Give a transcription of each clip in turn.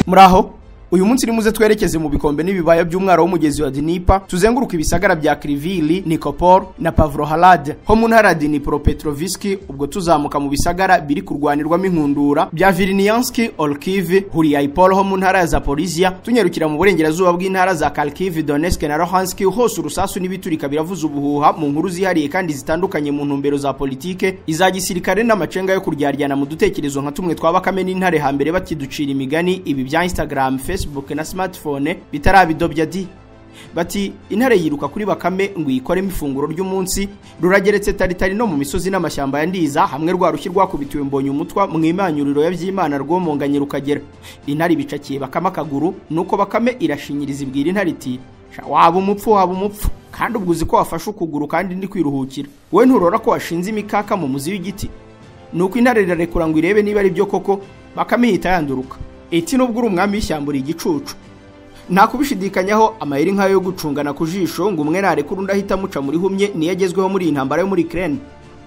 Muraho, uyu munsi nimuze twerekeze mu bikombe n'ibibaya by'umwaro w'umugezi wa Dnipa, tuzenguruka ibisagara bya Krivili, Nikopol na Pavlohrad ho mu ntara ya Dnipropetrovsk, ubwo tuzamuka mu bisagara biri kurwanirwamo inkundura bya Vilniansk, Olkiv, Huriaipol ho mu ntara ya Zaporizhia, tunyarukira mu burengerazuba bw'intara za Kharkiv, Donetsk na Luhansk, hose urusasu n'ibiturika biravuza ubuhuha mu nkuru zihariye kandi zitandukanye mu ntumbero za politike, iza gisirikare n'amacenga yo kuryaryana mu dutekerezo nka tumwe twabakame n'intare hambere bakiducira imigani ibi bya Instagram, Facebook na smartphone bitarabidobya bati intare yiruka kuri bakame ngo yikore ifunguro ry'umunsi rurageretse taritari no mu misozi n'amashyamba ya Ndiza hamwe rwa rushyi rwakubitiwe mbonye umutwa mu imanyuriro y'Ibyimana rwomonganye rukagera. Intare bicakiye bakama kaguru nuko bakame irashinyiriza ibwira intare iti waba umupfu kandi ubwo uzi ko wafashe ukuguru kandi ndi kwiruhukira, we nturora ko washinze imikaka mu muzi w'igiti. Nuko intare irarekura ngo irebe niba ari byo koko, bakame ihita yanduruka iti nubwo uri umwami w'ishyamba uri igicucu. Nta kubishidikanyaho amayeri nkayo yo gucungana ku jisho ngo umwe narekura undi ahita muca muri humye niyagezweho muri intambara yo muri Ukraine,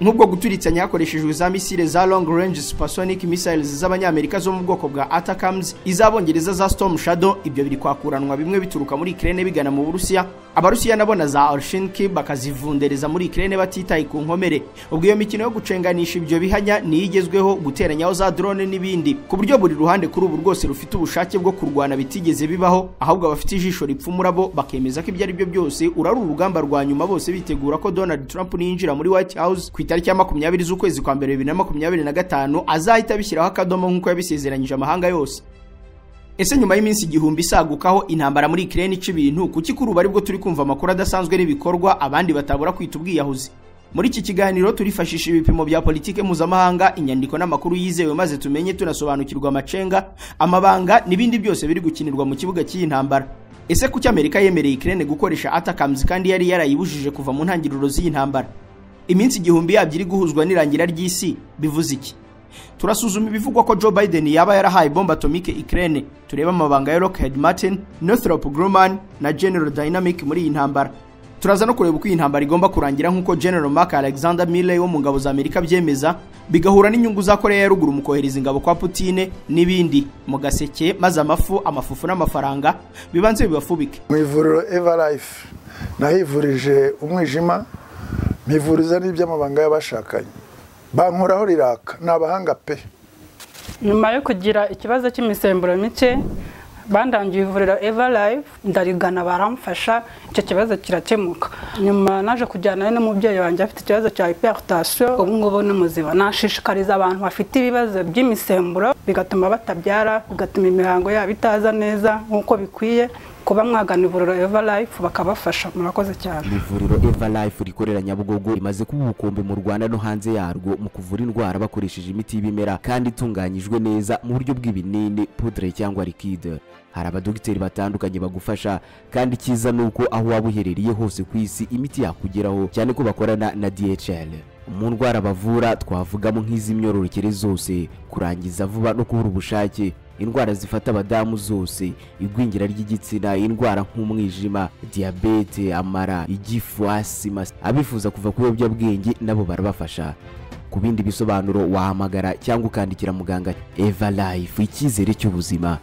nk'ubwo guturitsanya hakoreshejwe za misile za long range supersonic missiles z'abanyamerika zo mu bwoko bwa ATACMS, izabongereza za Storm Shadow. Ibyo biri kwakuranwa bimwe bituruka muri Ukraine bigana mu Burusiya, Abarusiya nabona za Orshinki bakazivundereza muri Ukraine batitaye ku nkomere. Ubwo iyo mikino yo gucenganisha ibyo bihanya niyigezweho, guteranyaho za drone n'ibindi, ku buryo buri ruhande kuri ubu rwose rufite ubushake bwo kurwana bitigeze bibaho, ahubwo abafite ijisho ripfumura bo bakemeza ko ibyo ari byo byose urari urugamba rwa nyuma, bose bitegura ko Donald Trump ninjira muri White House ku itariki ya 20 z'ukwezi kwa mbere 2025 azahita bishyiraho akadomo nk'uko yabisezeranyije amahanga yose. Ese nyuma y'iminsi igihumbi isagukaho intambara muri Ukraine ica ibintu, kuki kuri ubu aribwo turi kumva amakuru adasanzwe n'ibikorwa abandi batabura kwita ubwiyahuzi? Muri iki kiganiro turifashisha ibipimo bya politike mpuzamahanga, inyandiko n'amakuru yizewe, maze tumenye tunasobanukirwa amacenga, amabanga n'ibindi byose biri gukinirwa mu kibuga cy'iyi ntambara. Ese kuki Amerika yemereye Ukraine gukoresha ATACMS kandi yari yarayibujije kuva mu ntangiriro z'iyi ntambara? Iminsi igihumbi yabyo iri guhuzwa n'irangira ry'isi bivuze iki? Turasuzuma ibivugwa ko Joe Biden yaba yarahaye bomba atomike Ukraine, tureba amabanga ya Lockheed Martin, Northrop Grumman na General Dynamics muri iyi ntambara. Turaza no kureba uko iyi ntambara igomba kurangira nk'uko General Mark Alexander Milley wo mu ngabo za Amerika byemeza, bigahura n'inyungu za Korea ya ruguru mu kohereza ingabo kwa Putin n'ibindi mu gaseke, maze amafufu n'amafaranga bibanze bibafubike. Mu ivuriro Everlife nahivurije umwijima, mpivuriza n'iby'amabanga y'abashakanye, bankuraho riraka n'abahanga pe. Nyuma yo kugira ikibazo cy'imisemburo mike bandangiye ivuriro Everlife, ndarigana baramfasha, icyo kibazo kirakemuka. Nyuma naje kujyana n'umubyeyi wanjye afite ikibazo cya hypertension, ubu ngubu ni muzima. Nashishikariza abantu bafite ibibazo by'imisemburo bigatuma batabyara, bigatuma imihango yabo itaza neza nk'uko bikwiye, kuba mwagana ivuriro Everlife bakabafasha. Murakoze cyane. Ivuriro Everlife rikorera Nyabugogo rimaze kuba ubukombe mu Rwanda no hanze yarwo mu kuvura indwara bakoresheje imiti y'ibimera kandi itunganyijwe neza mu buryo bw'ibinini, poudre cyangwa liquide. Hari abadogiteri batandukanye bagufasha, kandi cyiza nuko aho waba uherereye hose ku isi imiti yakugeraho, cyane ko bakorana na DHL. Mu ndwara bavura twavugamo nk'iz'imyororokere zose, kurangiza vuba no kubura ubushake, indwara zifata abadamu zose, igwingira ry'igitsina, indwara nk'umwijima, diabete, amara, igifu, asima. Abifuza kuva ku biyobyabwenge nabo barabafasha. Ku bindi bisobanuro wahamagara cyangwa ukandikira muganga. Everlife, icyizere cy'ubuzima.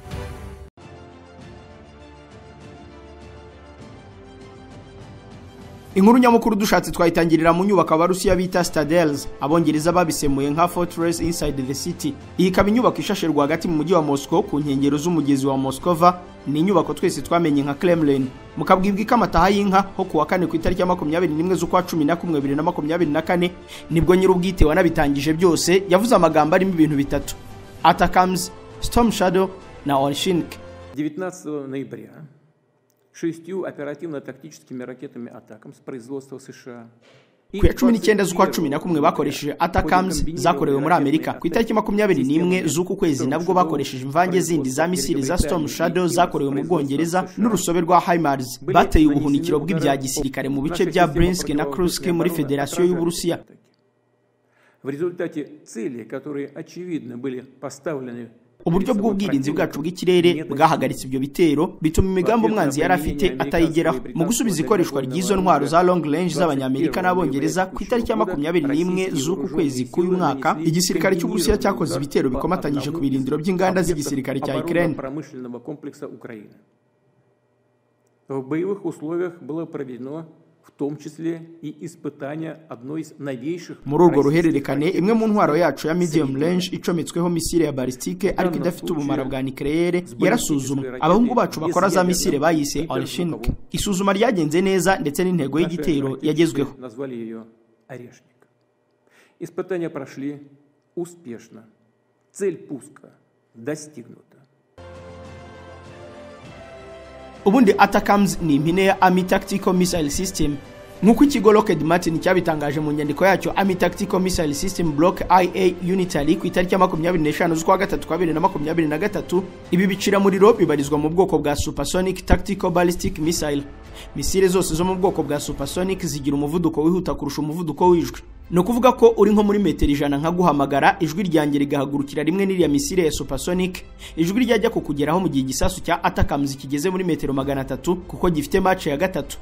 Inkuru nyamukuru dushatse twayitangirira mu nyubako Abarusiya bita Stadels, abongereza babisemuye nka Fortress inside the city. Iyi ikaba inyubako ishashe rwagati mu mujyi wa Moscow ku nkengero z'umugezi wa Moskova. Ni inyubako twese twamenye nka Kremlin. Mukabwibwa ikamataha y'inka ho kuwa kane ku itariki ya 21 z'ukwa 11 2024 nibwo nyir'ubwite wanabitangije byose yavuze amagambo arimo ibintu bitatu: ATACMS, Storm Shadow na Orshinki. 19 ноября 6 оперативно-тактическими ракетами «Атакамс» производства США. Ku ya 19 z'ukwa 11 bakoresheje ATACMS zakorewe muri Amerika. Ku itariki 21 z'uku kwezi nabwo bakoresheje imvange zindi za misile za Storm Shadow zakorewe mu Bwongereza n'urusobe rwa HIMARS. Bateye ubuhunikiro bw'ibya gisirikare mu bice bya Bryansk na Kursk muri Federasiyo y'Uburusiya. В результате цели, которые очевидно были поставлены uburyo bw'ubwirinzi bwacu bw'ikirere bwahagaritse ibyo bitero bituma imigambi umwanzi yari afite atayigeraho. Mu gusubiza ikoreshwa ry'izo ntwaro za long range z'abanyamerika n'abongereza ku itariki ya 21 z'uku kwezi k'uyu mwaka, igisirikare cy'Uburusiya cyakoze ibitero bikomatanyije ku birindiro by'inganda z'igisirikare cya Ukraine. В боевых условиях было проведено в том числе и испытание одной из новейших. Muri urwo ruhererekane imwe mu ntwaro yacu ya medium range icometsweho misile ya balistike ariko idafite ubumara bwa nucleaire yarasuzumwe. Abahungu bacu bakora za misile bayise Oreshinsk. Isuzuma ryagenze neza ndetse n'intego y'igitero yagezweho. Назвали ее Орешник. Испытания прошли успешно. Цель пуска достигнута. Ubundi ATACMS ni impine ya Army Tactical Missile System. Nk'uko ikigo Lockheed Martin cyabitangaje mu nyandiko yacyo, Army Tactical Missile System Block IA Unitary ku itariki ya 25 z'ukwa gatatu 2023, ibi bicira muriro bibarizwa mu bwoko bwa Supersonic Tactical Ballistic Missile. Misile zose zo mu bwoko bwa supersonic zigira umuvuduko wihuta kurusha umuvuduko w'ijwi. No kuvuga ko uri nko muri metero 100 nka guhamagara, ijwi ryanjye rigahagurukira rimwe n'iriya misile ya supersonic, ijwi ryajya kukugeraho mu gihe igisasu cya ATACMS kigeze muri metero 300 kuko gifite match ya gatatu.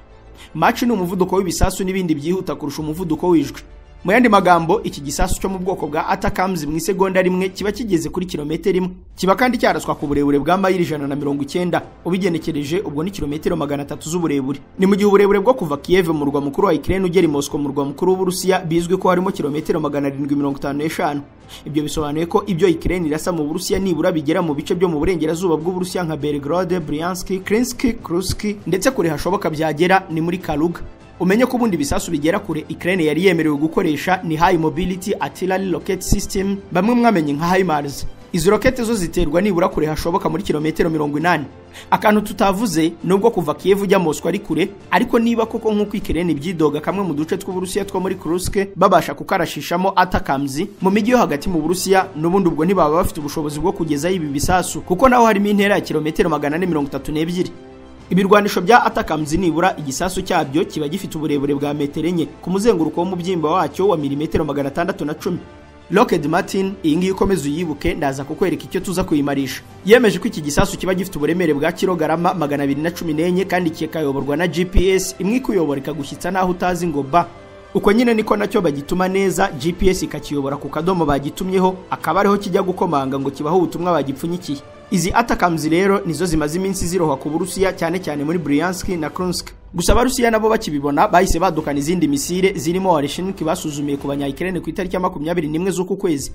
Match ni umuvuduko w'ibisasu n'ibindi byihuta kurusha umuvuduko w'ijwi. Mu yandi magambo, iki gisasu cyo mu bwoko bwa ATACMS mu isegonda rimwe kiba kigeze kuri kilometero 1. Kiba kandi cyaraswa ku burebure bwa mayiri 190. Ubigenekereje ubwo ni kilometero 300 z'uburebure. Ni mu gihe uburebure bwo kuva Kiev mu rwa mukuru wa Ukraine ugera i Moscow mu rwa mukuru w'Uburusiya bizwi ko harimo kilometero 755. Ibyo bisobanuye ko ibyo Ukraine irasa mu Burusiya nibura bigera mu bice byo mu burengerazuba bw'Uburusiya nka Belgrade, Bryansk, Krinsk, Kursk ndetse kure hashoboka byagera ni muri Kaluga. Umenye ko ubundi bisasu bigera kure Ukraine yari yemerewe gukoresha ni High Mobility Artillery Rocket System, bamwe mwamenye nka HIMARS. Izo rokete zo ziterwa nibura kure hashoboka muri kilometero 80. Akantu tutavuze nubwo kuva Kiev ujya Moscow ari kure, ariko niba koko nk'uko Ukraine byidoga kamwe mu duce tw'Uburusiya two muri Kursk babasha kukarashishamo ATACMS mu mijyi yo hagati mu Burusiya, n'ubundi ubwo ntibaba bafite ubushobozi bwo kugeza ibi bisasu kuko naho harimo intera ya kilometero 432. Ibirwanisho bya ATACMS nibura igisasu cyabyo kiba gifite uburebure bwa metero 4 ku muzenguruko w'umubyimba wacyo wa milimetero 610. Lockheed Martin iyi ngiyi ukomeza uyibuke ndaza kukwereka icyo tuza kuyimarisha. Yemeje ko iki gisasu kiba gifite uburemere bwa kilogarama 214 kandi kikayoborwa na GPS imwe kuyobora ikagushyitsa naho utazi ngo ba. Uko nyine niko nacyo bagituma neza, GPS ikakiyobora ku kadomo bagitumyeho akaba ariho kijya gukomanga ngo kibaho ubutumwa bagipfunyikiye. Izi ATACMS rero nizo zimaze iminsi ziroha ku Burusiya cyane cyane muri Bryansk na Kursk. Gusa Abarusiya nabo bakibibona bahise badukana izindi misile zirimo Oreshinsk basuzumiye ku banya-Ukraine ku itariki ya 21 z'uku kwezi.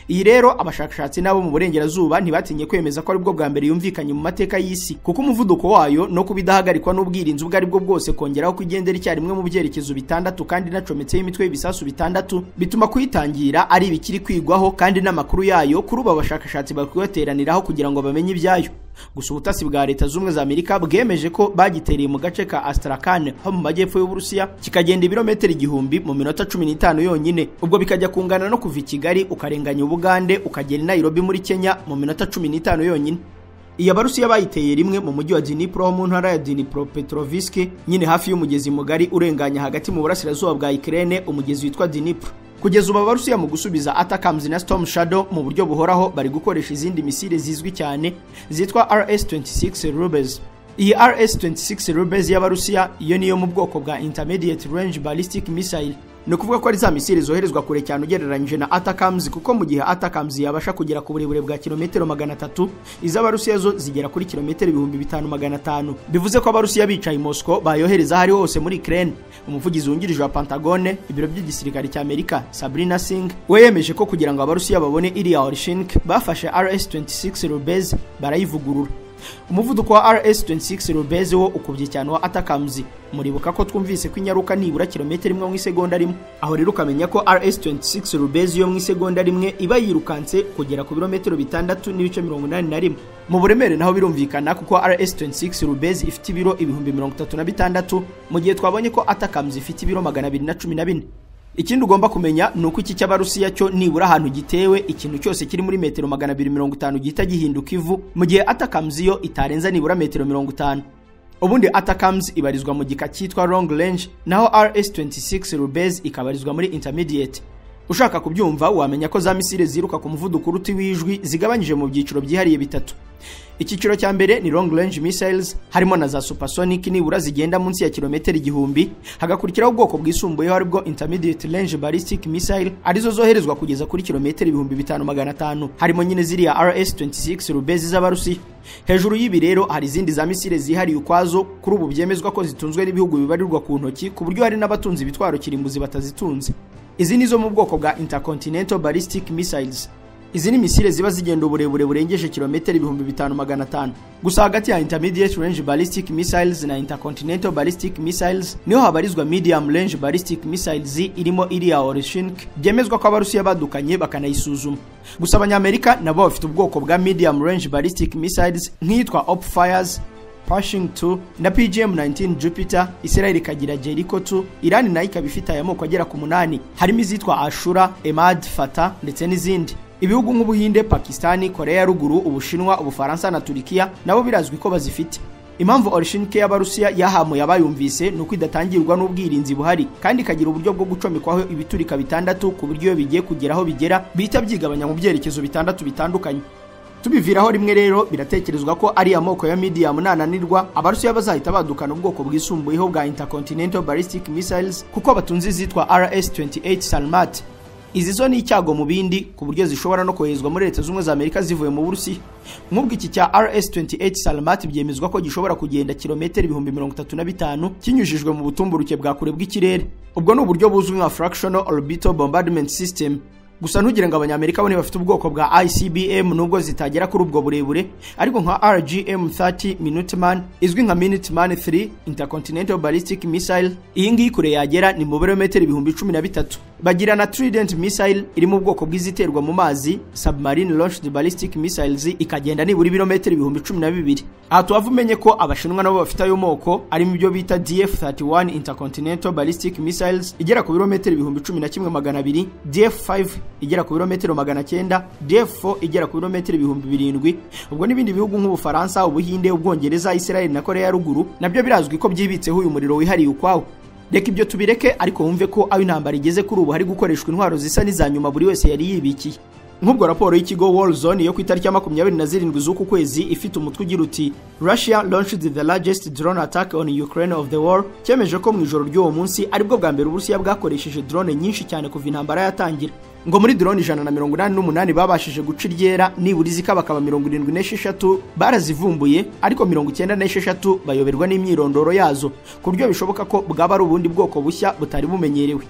Iyi rero abashakashatsi nabo mu burengerazuba ntibatinye kwemeza ko ari bwo bwa mbere yumvikanye mu mateka y'isi kuko umuvuduko wayo no kubidahagarikwa n'ubwirinzi ubwo ari bwo bwose kongeraho kugendera icyarimwe mu byerekezo bitandatu kandi nacometseho imitwe y'ibisasu bitandatu bituma kuyitangira ari ibikiri kwigwaho kandi n'amakuru yayo kuri ubu abashakashatsi bakwiyoteraniraho kugira ngo bamenye ibyayo. Gusa ubutasi bwa Leta z'Ubumwe za Amerika bwemeje ko bagitereye mu gace ka Astrakhan ho mu majyepfo y'Uburusiya kikagenda ibirometero 1000 mu minota 15 yonyine, ubwo bikajya kungana no kuva i Kigali ukarenganya Ubugande ukagera i Nairobi muri Kenya mu minota 15 yonyine. Iya Barusiya bayiteye rimwe mu mujyi wa Dnipro mu ntara ya Dnipropetrovsk, nyine hafi y'umugezi mugari urenganya hagati mu burasirazuba bwa Ukraine, umugezi witwa Dnipro. Kugeza ubu Abarusiya mu gusubiza ATACMS na Storm Shadow mu buryo buhoraho bari gukoresha izindi misile zizwi cyane zitwa RS-26 Rubez. Iyi RS-26 Rubez y'Abarusiya iyo niyo mu bwoko bwa Intermediate Range Ballistic Missile. No kuvuga ko ari za misile zoherezwa kure cyane ugereranyije na ATACMS kuko mu gihe ATACMS yabasha kugera ku burebure bwa kilometero 300, iz'Abarusiya zo zigera kuri kilometero 5500. Bivuze ko Abarusiya bicaye i Moscow bayohereza hari hose muri Ukraine. Umuvugizi wungirije wa Pentagon ibiro by'igisirikare cya Amerika Sabrina Singh we yemeje ko kugira ngo Abarusiya babone iriya Oreshinsk bafashe RS-26 Rubez barayivugurura. Umuvuduko wa RS-26 Rubez wo ukubye cyane wa ATACMS. Muribuka ko twumvise ko inyaruka nibura kilometero 1 mu isegonda rimwe. Aho rero ukamenya ko RS-26 Rubez yo mu isegonda rimwe iba yirukanse kugera ku birometero 6.81. Mu buremere naho birumvikana kuko RS-26 Rubez ifite ibiro 36,000 mu gihe twabonye ko ATACMS ifite ibiro 214. Ikindi ugomba kumenya nuko iki cy'Abarusiya cyo nibura ahantu gitewe ikintu cyose kiri muri metero 250 gihita gihinduka ivu, mu gihe ATACMS yo itarenza nibura metero 50. Ubundi ATACMS ibarizwa mu gika cyitwa long range naho RS-26 Rubez ikabarizwa muri intermediate. Ushaka kubyumva wamenya ko za misile ziruka ku muvuduko uruti w'ijwi zigabanyije mu byiciro byihariye bitatu. Icyiciro cya mbere ni long range missiles, harimo na za supersonic nibura zigenda munsi ya kilometero 1000, hagakurikiraho ubwoko bwisumbuyeho aribwo intermediate range ballistic missile, arizo zoherezwa kugeza kuri kilometero 5500, harimo nyine ziriya RS-26 rubezi z'Abarusiya. Hejuru y'ibi rero hari izindi za misile zihariye ukwazo, kuri ubu byemezwa ko zitunzwe n'ibihugu bibarirwa ku ntoki, ku buryo hari n'abatunzi bitwaro kirimbuzi batazitunze. Izi nizo mu bwoko bwa intercontinental ballistic missiles. Izi ni misile ziba zigenda uburebure burengeje kilometero 5500. Gusa hagati ya intermediate range ballistic missiles na intercontinental ballistic missiles niho habarizwa medium range ballistic missiles irimo iriya Oreshnik, byemezwa ko Abarusiya badukanye bakanayisuzuma. Gusa Abanyamerika nabo bafite ubwoko bwa medium range ballistic missiles nk'iyitwa Opfires, Pershing 2 na PGM-19 Jupiter. Israel ikagira Jericho 2, Iran nayo ikaba ifite aya moko agera ku 8, harimo izitwa Ashura, Emad, Fatah ndetse n'izindi. Ibihugu nk'Ubuhinde, Pakistani, Korea ya Ruguru, Ubushinwa, Ubufaransa na Turkiya nabo birazwi ko bazifite. Impamvu Oreshnik y'Abarusiya yahamuye abayumvise nuko idatangirwa n'ubwirinzi buhari, kandi ikagira uburyo bwo gucomekwaho ibiturika bitandatu ku buryo iyo bigiye kugeraho bigera bihita byigabanya mu byerekezo bitandatu bitandukanye. Tubiviraho rimwe rero biratekerezwa ko ari amoko ya medium nananirwa Abarusiya bazahita badukana ubwoko bwisumbuyeho bwa intercontinental ballistic missiles, kuko batunze zitwa RS-28 Salmat. Izi zo ni icyago mu bindi ku buryo zishobora no koherezwa muri Leta z'Ubumwe za Amerika zivuye mu Burusiya. Nk'ubwo iki cya RS-28 Salmat byemezwa ko gishobora kugenda kilometero 35,000 kinyujijwe mu butumburuke bwa kure bw'ikirere. Ubwo ni uburyo buzwi nka fractional orbital bombardment system. Gusa ntugire ngo Abanyamerika bo bafite ubwoko bwa ICBM nubwo zitagera kuri ubwo burebure, ariko nka RGM-30 Minuteman izwi nka Minuteman 3 intercontinental ballistic missile, iyi ngiyi kure yagera ni mu birometero 13,000. Bagira na Trident missile iri mu bwoko bw'iziterwa mu mazi, submarine launched ballistic missiles, ikagenda nibura ibirometero 12,000. Aha tuvumenye ko Abashinwa nabo bafite ayo moko, arimo ibyo bita DF-31 intercontinental ballistic missiles igera ku birometero 11,200, DF-5 igera ku birometero 900, DF-4 igera ku birometero 7,000. Ubwo n'ibindi bihugu nk'Ubufaransa, Ubuhinde, Ubwongereza, Israel na Korea ya Ruguru nabyo birazwi ko byibitseho uyu muriro wihariye ukwawo. Reka ibyo tubireke, ariko wumve ko aho intambara igeze kuri ubu hari gukoreshwa intwaro zisa n'izanyuma buri wese yari yibikiye. Nk'ubwo raporo y'ikigo War Zone yo ku itariki ya 27 z'uku kwezi ifite umutwe ugira uti Russia launched the largest drone attack on Ukraine of the war, cyemeje ko mu ijoro ry'uwo munsi aribwo bwa mbere Uburusiya bwakoresheje drone nyinshi cyane kuva intambara yatangira. Ngo muri drone 188 babashije guca iryera, nibura zikabakaba 76 barazivumbuye, ariko 96 bayoberwa n'imyirondoro yazo, ku buryo bishoboka ko bwaba ari ubundi bwoko bushya butari bumenyerewe.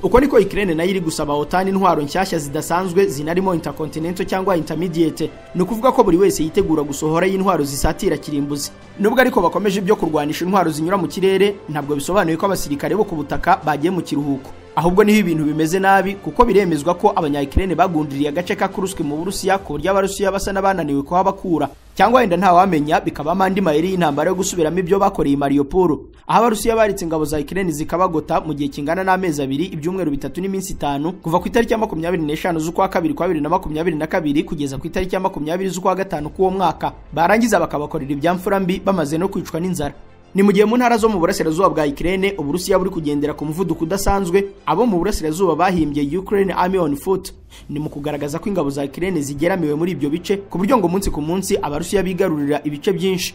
Uko niko Ukraine nayo iri gusaba OTAN intwaro nshyashya zidasanzwe zinarimo intercontinental cyangwa intermediate, ni ukuvuga ko buri wese yitegura gusohora y'intwaro zisatira kirimbuzi. Nubwo ariko bakomeje ibyo kurwanisha intwaro zinyura mu kirere, ntabwo bisobanuye ko abasirikare bo ku butaka bagiye mu kiruhuko. Ahubwo niho ibintu bimeze nabi, kuko biremezwa ko abanya-Ukraine bagundiriye agace ka Kursk mu Burusiya ku buryo Abarusiya basa n'abananiwe ko habakura, cyangwa wenda nta wamenya bikaba amandi mayeri y'intambara yo gusubiramo ibyo bakoreye Mariupol. Aho Abarusiya baritse ingabo za Ukraine zikabagota mu gihe kingana n'amezi 2, ibyumweru 3 n'iminsi 5, kuva ku itariki ya 25 z'ukwa 2022 kugeza ku itariki ya 20 z'ukwa 5 k'uwo mwaka. Barangiza bakabakorera ibyamfura mbi bamaze no kwicwa n'inzara. Ni mu gihe mu ntara zo mu burasirazuba bwa Ukraine Uburusiya buri kugendera ku muvuduko udasanzwe, abo mu burasirazuba bahimbye Ukraine Army on Foot. Ni mu kugaragaza ko ingabo za Ukraine zigeramiwe muri ibyo bice, ku buryo ngo munsi ku munsi Abarusiya bigarurira ibice byinshi.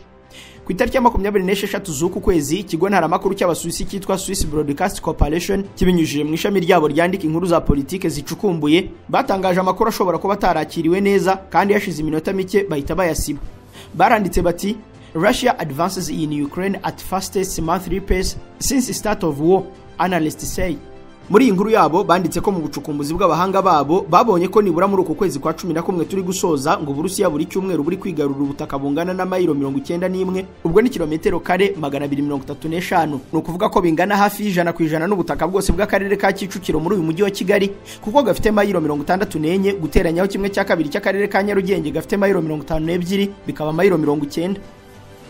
Ku itariki ya 26 z'uku kwezi, ikigo ntaramakuru cy'Abasuwisi cyitwa Swiss Broadcast Corporation kibinyujije mu ishami ryabo ryandika inkuru za politike zicukumbuye, batangaje amakuru ashobora kuba atarakiriwe neza kandi yashize iminota mike bahita bayasiba. Baranditse bati Russia advances in Ukraine at fastest monthly pace since start of war, analysts say. Muri iyi nkuru yabo banditse ko mu bucukumbuzi bw'abahanga babo babonye ko nibura muri uko kwezi kwa 11 turi gusoza ngo Burusiya buri cyumweru buri kwigarurira ubutaka bungana na mayiro 91, ubwo ni kilometero kare 235. Ni ukuvuga ko bingana hafi %100 n'ubutaka bwose bw'akarere ka Kicukiro muri uyu mujyi wa Kigali, kuko gafite mayiro 64 guteranyaho kimwe cya kabiri cy'akarere ka Nyarugenge gafite mayiro 52 bikaba mayiro 90.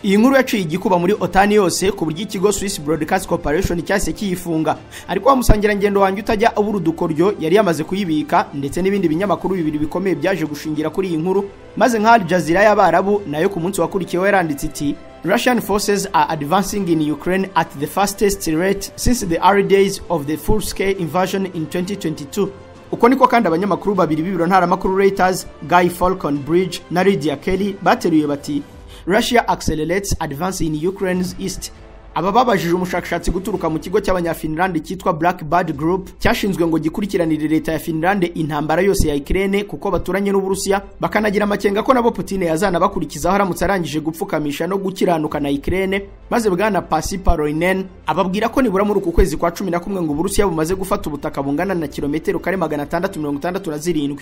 Iyi nkuru yaciye igikuba muri OTAN yose ku buryo ikigo Swiss Broadcast Corporation cyase kiyifunga, ariko wa musangira ngendo wanjye utajya abura udukoryo yari yamaze kuyibika, ndetse n'ibindi binyamakuru bibiri bikomeye byaje gushingira kuri iyi nkuru, maze nka Al Jazeera y'Abarabu nayo ku munsi wakurikiyeho yaranditse iti Russian forces are advancing in Ukraine at the fastest rate since the early days of the full-scale invasion in 2022. uko niko kandi abanyamakuru babiri b'ibiro ntaramakuru Reuters, Guy Falconbridge na Lydia Kelly bateruye bati Russia accelerates advance in Ukraine's east. Aba babajije umushakashatsi guturuka mu kigo cy'abanyafinland cyitwa Blackbird Group cyashinzwe ngo gikurikiranire leta ya Finland intambara yose ya Ukraine kuko baturanye n'Uburusiya, bakanagira amakenga ko nabo Putin yazana bakurikizaho aramutse arangije gupfukamisha no gukiranuka na Ukraine. Maze bwana Pasi Paroinen ababwira ko nibura muri uku kwezi kwa 11 ngo Uburusiya bumaze gufata ubutaka bungana na kilometero kare 667.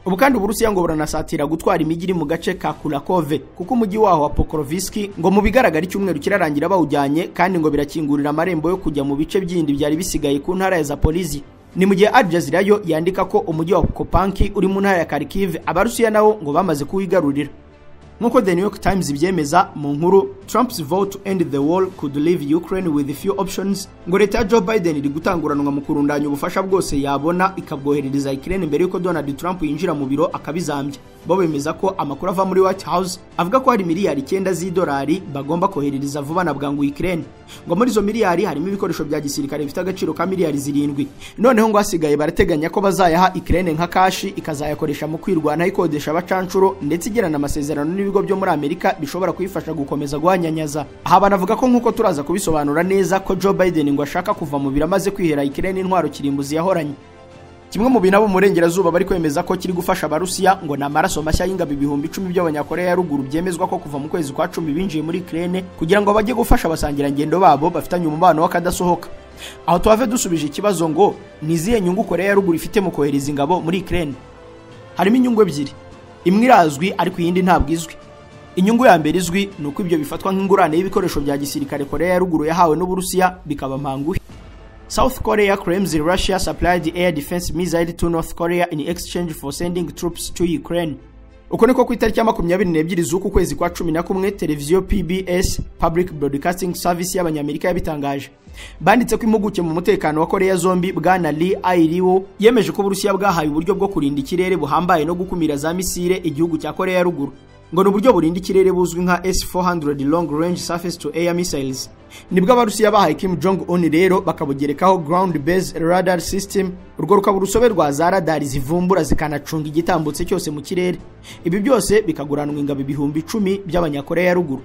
Ubu kandi Uburusiya ngo buranasatira gutwara imijyi iri mu gace ka Kurakove kuko umujyi waho wa Pokrovsk ngo mu bigaragara icyumweru kirarangira bawujyanye, kandi ngo birakingurira amarembo yo kujya mu bice byindi byari bisigaye ku ntara ya Zaporizhia. Ni mu gihe Al Jazeera yo yandika ko umujyi wa Kopanki uri mu ntara ya Kharkiv Abarusiya nawo ngo bamaze kuwigarurira. Nkuko The New York Times byemeza mu nkuru, Trump's vote to end the war could leave Ukraine with few options. Ngo leta ya Joe Biden iri gutanguranwa mu kurundanya ubufasha bwose yabona ikabwoherereza Ukraine mbere yuko Donald Trump yinjira mu biro akabizambya. Bo bemeza ko amakuru ava muri White House avuga ko hari miliyari 9 z'idolari bagomba koherereza vuba na bwangu Ukraine. Ngo muri izo miliyari harimo ibikoresho bya gisirikare bifite agaciro ka miliyari 7. Noneho ngo hasigaye barateganya ko bazayaha Ukraine nka kashi ikazayakoresha mu kwirwana ikodesha abacancuro ndetse igirana amasezerano n'ibigo byo muri Amerika bishobora kuyifasha gukomeza guhanyanyaza. Aha banavuga ko nkuko turaza kubisobanura neza ko Joe Biden ngo ashaka kuva mu biramaze kwihera Ukraine intwaro kirimbuzi yahoranye. Kimwe mu bintu murengerazuba bari kwemeza ko kiri gufasha Abarusiya ngo na maraso mashya y'ingabo 10,000 by'abanyakoreya ya ruguru byemezwa ko kuva mu kwezi kwa 10 binjiye muri Ukraine kugira ngo bajye gufasha abasangira ngendo babo bafitanye umubano wakadasohoka. Aho twave dusubije ikibazo ngo niziye nyungu Koreya ya ruguru ifite mu kohereza ingabo muri Ukraine. Harimo inyungu ebyiri, imwe irazwi ariko iyindi ntabwo izwi. Inyungu ya mbere izwi nuko ibyo bifatwa nk'ingurane y'ibikoresho bya gisirikare Koreya ya ruguru yahawe n'Uburusiya bikaba mpanguhe. South Korea claims Russia supplied air defense missile to North Korea in exchange for sending troops to Ukraine. Uko niko ku itariki ya 22 z'uku kwezi kwa 11 televiziyo PBS Public Broadcasting Service y'Abanyamerika yabitangaje. Banditse ko impuguke mu mutekano wa Korea zombi bwana Lee Airiwo yemeje ko Uburusiya bwahaye uburyo bwo kurinda ikirere buhambaye no gukumira za misile igihugu cya Korea ya ruguru. Ngo n'uburyo burinda ikirere buzwi nka S-400 long range surface to air missiles. Nibwo Abarusiya bahaye Kim Jong Un rero bakabugerekaho ground based radar system, urwo rukaba urusobe rwa za radari zivumbura zikanacunga igitambutse cyose mu kirere. Ibi byose bikaguranwa ingabo 10,000 by'abanyakoreya ya ruguru.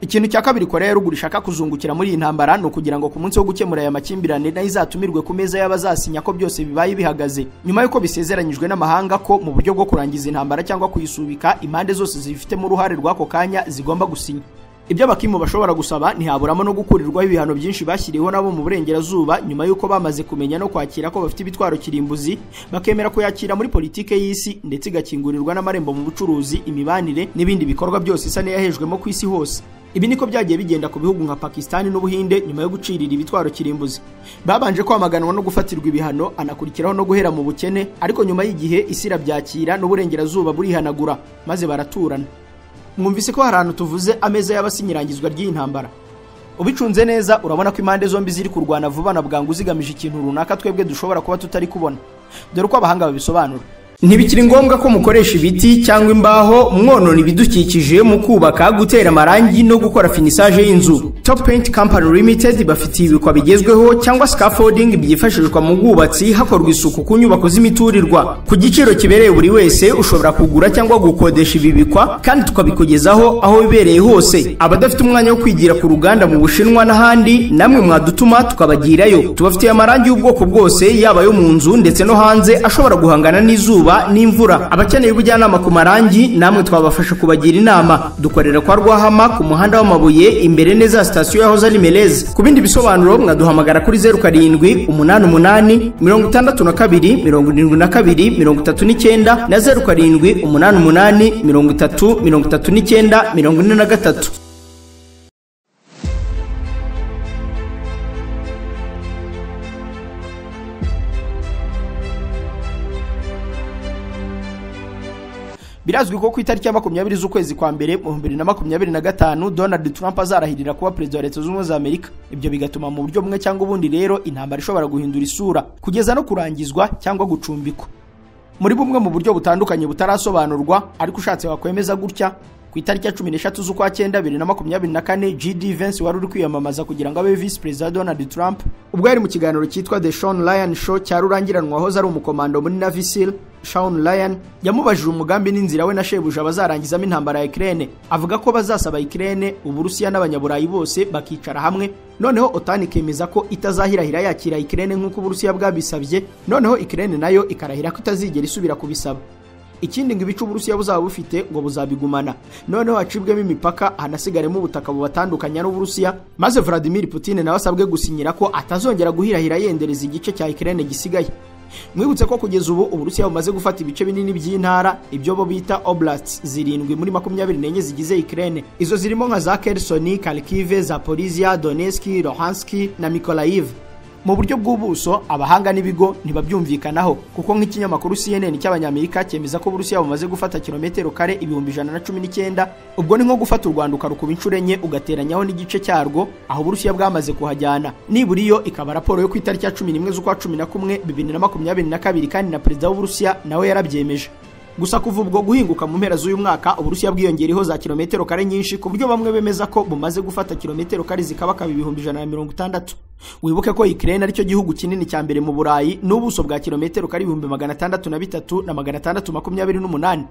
Ikintu cya kabiri Korea ya ruguru ishaka kuzungukira muri iyi ntambara no kugira ngo ku munsi wo gukemura aya makimbirane na izatumirwe ku meza y'abazasinya ko byose bibaye bihagaze nyuma yuko bisezeranyijwe n'amahanga ko mu buryo bwo kurangiza intambara cyangwa kuyisubika impande zose zifitemo uruhare rw'ako kanya zigomba gusinya. Ibyo abakimu bashobora gusaba ntihaburamo no gukurirwaho ibihano byinshi bashyiriweho nabo mu burengerazuba nyuma yuko bamaze kumenya no kwakira ko bafite ibitwaro kirimbuzi bakemera kuyakira muri politike y'isi ndetse igakingurirwa n'amarembo mu bucuruzi, imibanire n'ibindi bikorwa byose isa n'iyahejwemo ku isi hose. Ibi niko byagiye bigenda ku bihugu nka Pakistan n'Ubuhinde nyuma yo gucirira ibitwaro kirimbuzi. Babanje kwamaganwa no gufatirwa ibihano anakurikiraho no guhera mu bukene, ariko nyuma y'igihe isi irabyakira n'uburengerazuba burihanagura maze baraturana. Mwumvise ko harano tuvuze ameza y'abasinyirangizwa ry'intambara. Ubicunze neza urabona ko impande zombi ziri kurwana vuba na bwangu zigamije ikintu runaka twebwe dushobora kuba tutari kubona. Dore uko abahanga babisobanura. Ntibikiri ngombwa ko mukoresha ibiti cyangwa imbaho mwonona ibidukikije mu kubaka, gutera amarangi no gukora finisage y'inzu. Top Paint Company Limited bafitiye ibikwa bigezweho cyangwa scaffolding byifashishwa mu bwubatsi hakorwa isuku ku nyubako z'imiturirwa. Ku giciro kibereye buri wese ushobora kugura cyangwa gukodesha ibi bikwa kandi tukabikugezaho aho bibereye hose. Abadafite umwanya wo kwigira ku ruganda mu Bushinwa n'ahandi namwe mwadutuma tukabagirayo. Tubafitiye amarangi y'ubwoko bwose yaba yo mu nzu ndetse no hanze ashobora guhangana n'izuba n'imvura. Abakeneye ubujyanama ku marangi namwe twabafasha kubagira inama. Dukorera kwa Rwahama ku muhanda w'amabuye imbere neza station ya Hoza Limelez. Ku bindi bisobanuro mwaduhamagara kuri 0788 88 62 72 39 na 0788 30 43. Birazwi ko ku itariki ya 20 z'ukwezi kwa mbere mu 2025 Donald Trump azarahirira kuba president wa Leta Zunze Ubumwe za Amerika. Ibyo bigatuma mu buryo bumwe cyangwa ubundi rero intambara ishobora guhindura isura kugeza no kurangizwa cyangwa gucumbikwa muri bumwe mu buryo butandukanye butarasobanurwa, ariko ushatse wakwemeza gutya ku itariki ya 13 z'ukwa 9 2024 GD Vance wari uri kwiyamamaza kugira ngo abe vice president Donald Trump ubwo yari mu kiganiro cyitwa The Sean Ryan Show cyarurangiranwa aho ari umukomando muri Navy SEAL. Sean Ryan yamubajije umugambi n'inzira we na shebuja bazarangizamo intambara ya Ukraine, avuga ko bazasaba Ukraine, Uburusiya n'abanyaburayi bose bakicara hamwe, noneho OTAN ikemeza ko itazahirahira yakira Ukraine nk'uko Uburusiya bwabisabye, noneho Ukraine nayo ikarahira ko itazigera isubira kubisaba. Ikindi ngo ibice Uburusiya buzaba bufite ngo buzabigumana, noneho hacibwemo imipaka hanasigaremo ubutaka bubatandukanya n'Uburusiya, maze Vladimir Putin nawe asabwe gusinyira ko atazongera guhirahira yendereza igice cya Ukraine gisigaye. Mwibutse ko kugeza ubu Uburusiya bumaze gufata ibice binini by'intara ibyo bo bita oblasts 7 muri 24 zigize Ukraine. Izo zirimo nka za Kherson, Kharkiv, Zaporizhia, Donetsk, Luhansk na Mykolaiv. Mu buryo bw'ubuso abahanga n'ibigo ntibabyumvikanaho kuko nk'ikinyamakuru CNN cy'abanyamerika cyemeza ko Uburusiya bumaze gufata kilometero kare 119, ubwo ni nko gufata u Rwanda ukarukuba inshuro enye ugateranyaho n'igice cyarwo aho Uburusiya bwamaze kuhajyana. Niburiyo ikaba raporo yo ku itariki ya 11 z'ukwa 11 2022 kandi na perezida w'Uburusiya nawe yarabyemeje. Gusa kuva ubwo guhinguka mu mpera z'uyu mwaka Uburusiya bwiyongereho za kilometero kare nyinshi ku buryo bamwe bemeza ko bumaze gufata kilometero kare zikabaka 160. Wibuke ko Ukraine ari cyo gihugu kinini cya mbere mu Burayi n'ubuso bwa kilometero kare 603 na 628.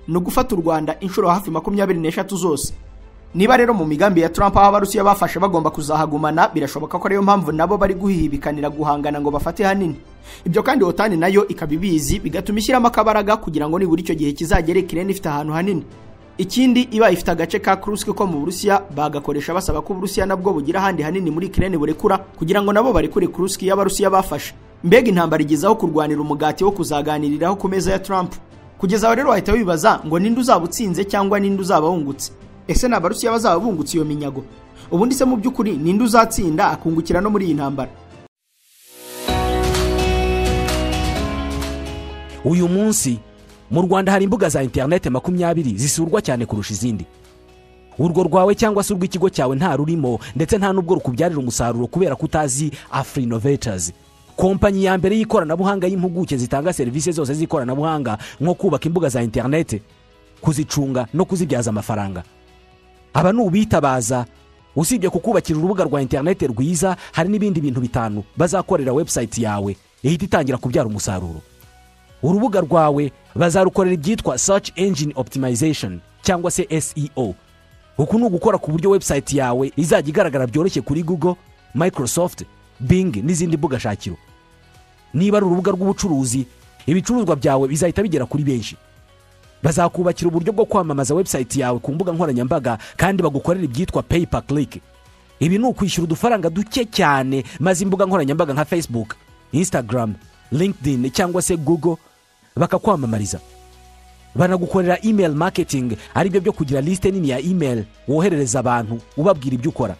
No gufata u Rwanda inshuro hafi 24 zose. Niba rero mu migambi ya Trump aho Abarusiya bafashe bagomba kuzahagumana, birashoboka ko ariyo mpamvu nabo bari guhihibikanira guhangana ngo bafate hanini. Ibyo kandi OTAN nayo ikabibizi bigatuma ishyiramo akabaraga kugira ngo nibura icyo gihe kizagere Ukraine ifite ahantu hanini. Ikindi iba ifite agace ka Kursk ko mu Burusiya bagakoresha basaba ko Uburusiya nabwo bugira handi hanini muri Ukraine burekura kugira ngo nabo barekure Kursk y'Abarusiya bafashe. Mbega intambara igezaho kurwanira umugati wo kuzaganiriraho ku meza ya Trump. Kugeza aho rero wahita wibaza ngo ninde uzabutsinze cyangwa ninde uzabahungutse. Ese n'Abarusiya bazaba bungutse iyo minyago? Ubundi se mu by'ukuri ninde uzatsinda akungukira no muri iyi ntambara? Uyu munsi mu Rwanda hari imbuga za internet 20 zisurwa cyane kurusha izindi. Urwo rwawe cyangwa se urw'ikigo cyawe nta rurimo ndetse nta nubwo rukubyarira umusaruro kubera kutazi Afrinovators, kompanyi ya mbere y'ikoranabuhanga y'impuguke zitanga serivisi zose z'ikoranabuhanga nko kubaka imbuga za internet, kuzicunga no kuzibyaza amafaranga. Aba n'ubitabaza usibye kukubakira urubuga rwa internet rwiza, hari n'ibindi bintu bitanu bazakorera website yawe ihita itangira kubyara umusaruro. Urubuga rwawe bazarukorera ibyitwa search engine optimization cyangwa se SEO. Uku ni ugukora ku buryo website yawe izajya igaragara byoroshye kuri Google, Microsoft, Bing n'izindi mbuga shakiro. Niba ari urubuga rw'ubucuruzi, ibicuruzwa byawe bizahita bigera kuri benshi. Bazakubakira uburyo bwo kwamamaza website yawe ku mbuga nkoranyambaga kandi bagukorera ibyitwa pay per click. Ibi ni ukwishyura udufaranga duke cyane, maze imbuga nkoranyambaga nka Facebook, Instagram, LinkedIn cyangwa se Google bakakwamamariza. Banagukorera email marketing, ari byo kugira liste nini ya email woherereza abantu ubabwira ibyo ukora.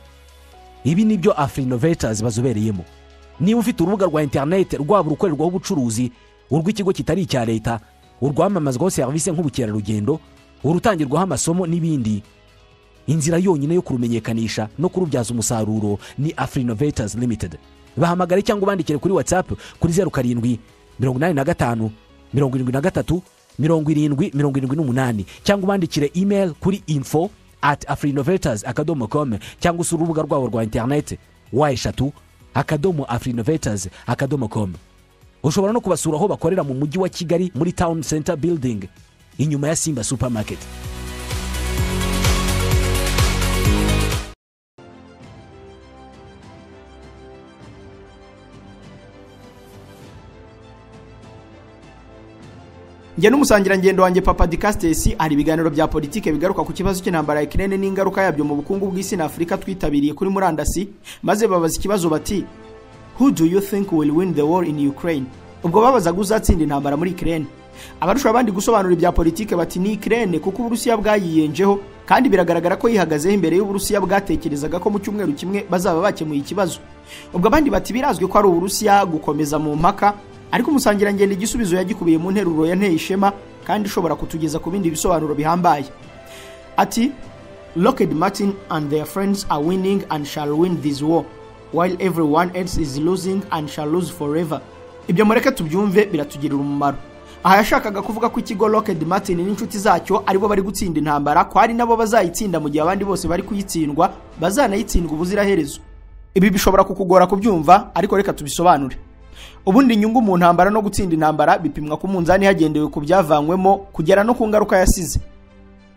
Ibi nibyo Afrinovators bazobereyemo. Niba ufite urubuga rwa internet rwaba urukorerwaho ubucuruzi, urw'ikigo kitari icya leta, urwamamazwaho serivisi nk'ubukerarugendo, urutangirwaho amasomo n'ibindi, inzira yonyine yo kurumenyekanisha no kurubyaza umusaruro ni Afrinovators Limited. Bahamagare cyangwa ubandikire kuri WhatsApp kuri 07 85 73 70 cyangwa ubandikire email kuri info@afrinovators.com cyangwa usura urubuga rwabo rwa internet y3.afrinovators.com. Ushobora no kubasura aho bakorera mu mujyi wa Kigali muri Town Center Building inyuma ya Simba Supermarket. Nge n'umusangira ngendo wanjye Papa Dicastesi ari ibiganiro bya politike bigaruka ku kibazo cy'intambara ya Ukraine n'ingaruka yabyo mu bukungu bw'isi na Afrika twitabiriye kuri murandasi, maze babaza ikibazo bati who do you think will win the war in Ukraine? Ubwo babaza guzatsinda intambara muri Ukraine. Abarusha abandi gusobanura ibya politike bati ni Ukraine kuko Uburusiya bwayiyenjeho kandi biragaragara ko yihagazeho imbere y'Uburusiya bwatekerezaga ko mu cyumweru kimwe bazaba bakemuye ikibazo. Ubwo abandi bati birazwe ko ari Uburusiya gukomeza mu mpaka, ariko umusangira ngendo igisubizo yagikubiye mu nteruro yanteye ishema kandi ishobora kutugeza ku bindi bisobanuro bihambaye. Ati Lockheed Martin and their friends are winning and shall win this war, while everyone else is losing and shall lose forever. Ibyo mureke tubyumve biratugirira umumaro. aha yashakaga kuvuga ko ikigo Lockheed Martin n'inshuti zacyo aribo bari gutsinda intambara, ko ari nabo bazayitsinda mu gihe abandi bose bari kuyitsindwa bazanayitsindwa ubuziraherezo. Ibi bishobora kukugora kubyumva, ariko reka tubisobanure. Ubundi inyungu mu ntambara no gutsinda intambara bipimwa ku munzani hagendewe ku byavanywemo kugera no ku ngaruka yasize.